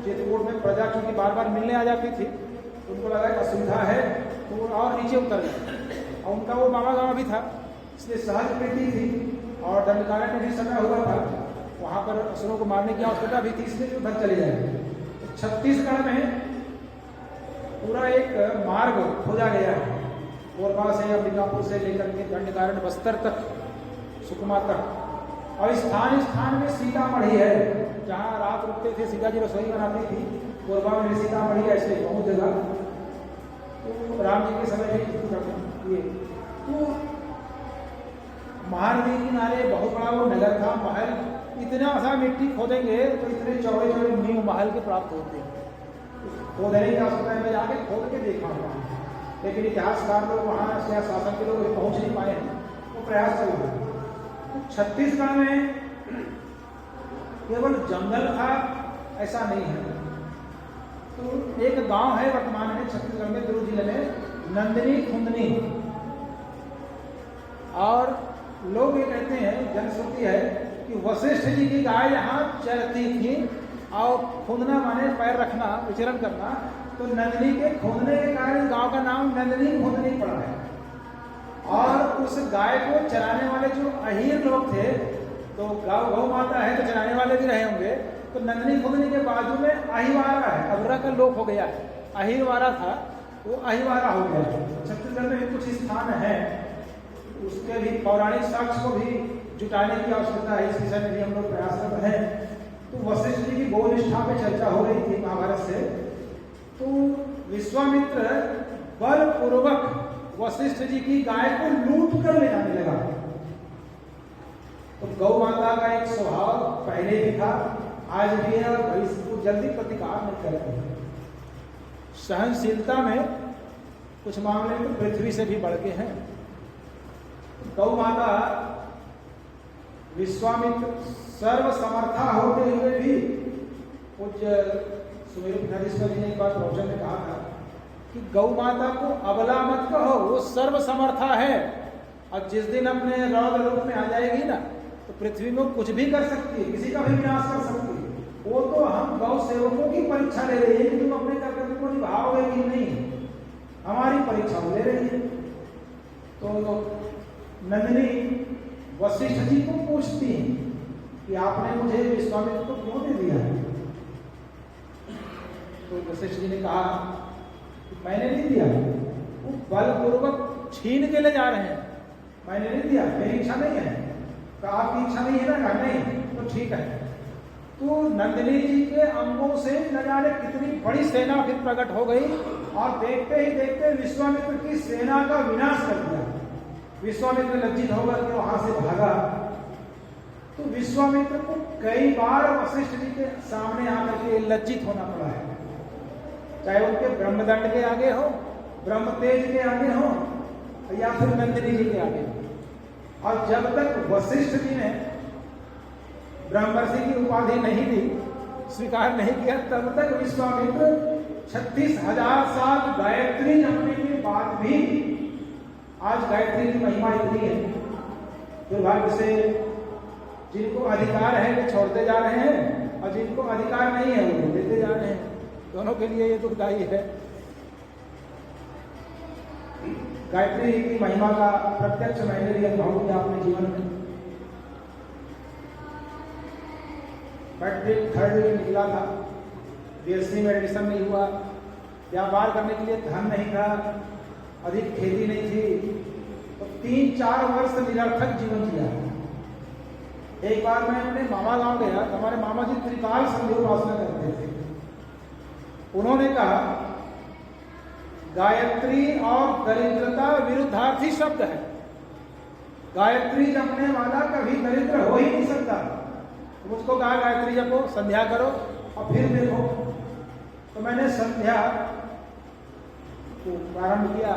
चित्रकूट में प्रजा क्योंकि बार बार मिलने आ जाती थी, उनको लगा कि असुविधा है तो वो और नीचे उतर गए। और उनका वो मामा गाँव भी था, इसलिए सहज प्रीति थी और दंडकारण्य भी सटा हुआ था। वहाँ पर असुरों को मारने की आवश्यकता भी थी, इसलिए उधर चले जाए। तो छत्तीसगढ़ में पूरा एक मार्ग खोजा गया है, कोरबा से अंबिकापुर से लेकर के दंडकारण्य बस्तर तक, सुकमा तक। और स्थान स्थान में सीतामढ़ी है, जहाँ रात रुकते थे, सीता जी रसोई बनाती थी। कोरबा में सीतामढ़ी, ऐसे बहुत जगह। तो राम जी के समय में तो महानदी किनारे बहुत बड़ा वो नगर था, महल। इतना सा मिट्टी खोदेंगे तो इतने चौड़े चौड़े नींव महल के प्राप्त होते हैं। खोदने की आवश्यकता है, मैं जाके खोद के देखा हुआ, लेकिन इतिहासकार लोग वहाँ शासन के लोग पहुँच नहीं पाए हैं, वो प्रयास चल रहा है। छत्तीसगढ़ में केवल जंगल था ऐसा नहीं है। तो एक गांव है वर्तमान में छत्तीसगढ़ में दुर्ग जिले में, नंदिनी खुंदनी। और लोग ये कहते हैं, जनश्रुति है कि वशिष्ठ जी की गाय यहाँ चरती थी। और खुंदना माने पैर रखना, विचरण करना। तो नंदिनी के खुंदने के कारण गांव का नाम नंदिनी खुंदनी पड़ा है। और उस गाय को चराने वाले जो अहीर लोग थे, तो गौ माता है तो चराने वाले भी रहे होंगे। तो नंदिनी खुंदनी के बाजू में अहिवारा है, अबरा का लोप हो गया है, अहिरवारा था वो अहिवारा हो गया। छत्तीसगढ़ में भी कुछ स्थान है, उसके भी पौराणिक साक्ष्य को भी जुटाने की आवश्यकता है। इस विषय में भी हम लोग प्रयासरत हैं। तो वशिष्ठ जी की गोनिष्ठा पे चर्चा हो रही थी महाभारत से। तो विश्वामित्र बलपूर्वक वशिष्ठ जी की गाय को लूट कर ले जाने लगा। तो गौ माता का एक स्वभाव पहले भी था, आज भी है, और भविष्य को जल्दी प्रतिकार नहीं करते। सहनशीलता में कुछ मामले में पृथ्वी से भी बढ़ के हैं। गौ माता विश्वामित्र सर्व समर्था होते हुए भी पूज्य सुमेरुनाधीश्वर जी ने एक बार प्रवचन में कहा था कि गौ माता को अबला मत कहो, वो सर्व समर्था है, और जिस दिन अपने रौद्र रूप में आ जाएगी ना तो पृथ्वी में कुछ भी कर सकती है, किसी का भी विनाश कर सकती है। वो तो हम गौ सेवकों की परीक्षा ले रही है कि तुम अपने कर्तव्य को निभाओगे कि नहीं, हमारी परीक्षा वो ले रही है। तो नंदिनी वशिष्ठ जी को पूछती हैं कि आपने मुझे विश्वामित्र को क्यों दे दिया? तो वशिष्ठ जी ने कहा कि मैंने नहीं दिया, वो बलपूर्वक छीन के ले जा रहे हैं, मैंने नहीं दिया, मेरी इच्छा नहीं है। तो आपकी इच्छा नहीं है ना? कहा नहीं, तो ठीक है। तो नंदिनी जी के अंगों से न जाने कितनी बड़ी सेना फिर प्रकट हो गई, और देखते ही देखते विश्वामित्र की सेना का विनाश कर दिया। विश्वामित्र लज्जित होकर के वहां से भागा। तो विश्वामित्र को कई बार वशिष्ठ जी के सामने आकर के लज्जित होना पड़ा है, चाहे उनके ब्रह्मदंड के आगे हो, ब्रह्म तेज के आगे हो, या फिर नंदिनी जी के आगे हो। और जब तक वशिष्ठ जी ने ब्रह्मर्षि की उपाधि नहीं दी, स्वीकार नहीं किया, तब तक विश्वामित्र 36,000 साल गायत्री जपने के बाद भी, आज गायत्री की महिमा इतनी है, दुर्भाग्य से जिनको अधिकार है वे छोड़ते जा रहे हैं, और जिनको अधिकार नहीं है वो देते जा रहे हैं। दोनों के लिए ये दुखदायी है। गायत्री की महिमा का प्रत्यक्ष मैंने भी अनुभव किया अपने जीवन में। मैट्रिक थर्ड ईयर निकला था, बीएससी में एडमिशन नहीं हुआ, व्यापार करने के लिए धन नहीं था, अधिक खेती नहीं थी, तो 3-4 वर्ष निरर्थक जीवन जिया। एक बार मैं अपने मामा गांव गया, हमारे मामा जी त्रिकाल संधि उपासना करते थे। उन्होंने कहा गायत्री और दरिद्रता विरुद्धार्थी शब्द है, गायत्री जपने वाला कभी दरिद्र हो ही नहीं सकता। मुझको कहा गायत्री जपो, संध्या करो और फिर देखो। तो मैंने संध्या को प्रारंभ किया।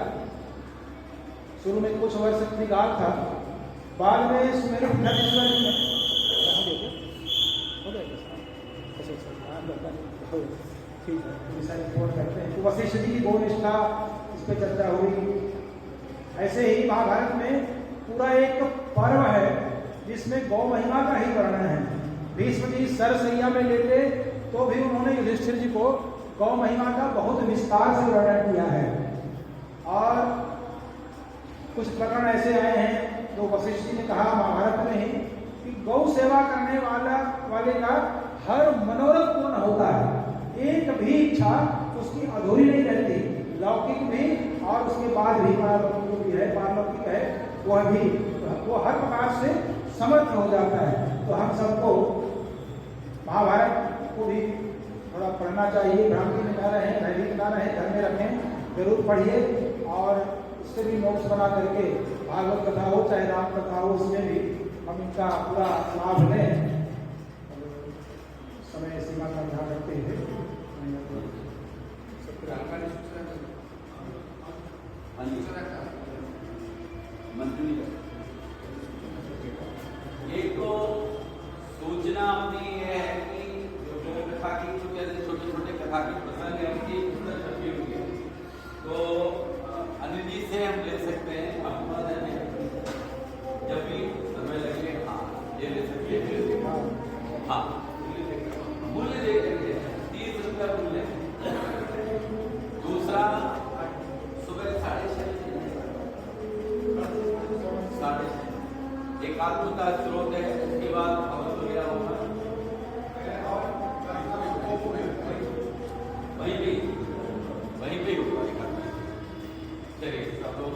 शुरू में कुछ वर्ष निकाल था, बाद में सुमेरुनाधीश्वर ठीक है रिपोर्ट करते हैं। तो वशिष्ठ जी की गौ निष्ठा इस पर चर्चा हुई। ऐसे ही महाभारत में पूरा एक पर्व है जिसमें गौ महिमा का ही वर्णन है। भीष्म जी सरसैया में लेटे तो भी उन्होंने युधिष्ठिर जी को गौ महिमा का बहुत विस्तार से वर्णन किया है। और कुछ प्रकरण ऐसे आए हैं जो वशिष्ठ जी ने कहा महाभारत में ही कि गौ सेवा करने वाले का हर मनोरथ पूर्ण होता है, एक भी इच्छा उसकी अधूरी नहीं रहती, लौकिक भी और उसके बाद भी पारलौकिक भी है, पारलौकिक है वह भी, वो हर प्रकार से समर्थ हो जाता है। तो हम सबको महाभारत को भी थोड़ा पढ़ना चाहिए। भ्रांति में ना रहें, भय भी ना रहें, घर में रखें, जरूर पढ़िए और उससे भी नोट्स बना करके भागवत कथा हो चाहे राम कथा हो, उसमें भी हम इनका पूरा लाभ लें। समय सीमा का ध्यान रखते हुए एक तो सूचना अपनी यह है कि जो कथा की छोटे छोटे कथा की प्रसंग है उनकी पुस्तक छपी हुई है, तो अनिल जी से हम ले सकते हैं। जब भी समय लगे हाँ ये ले सकते हैं। हाँ मूल्य देख करके 30 रुपया मूल्य। दूसरा सुबह 6:30 एकात्मता स्रोत है, उसके बाद खबर हो गया होगा वहीं पे होगा। चलिए सब लोग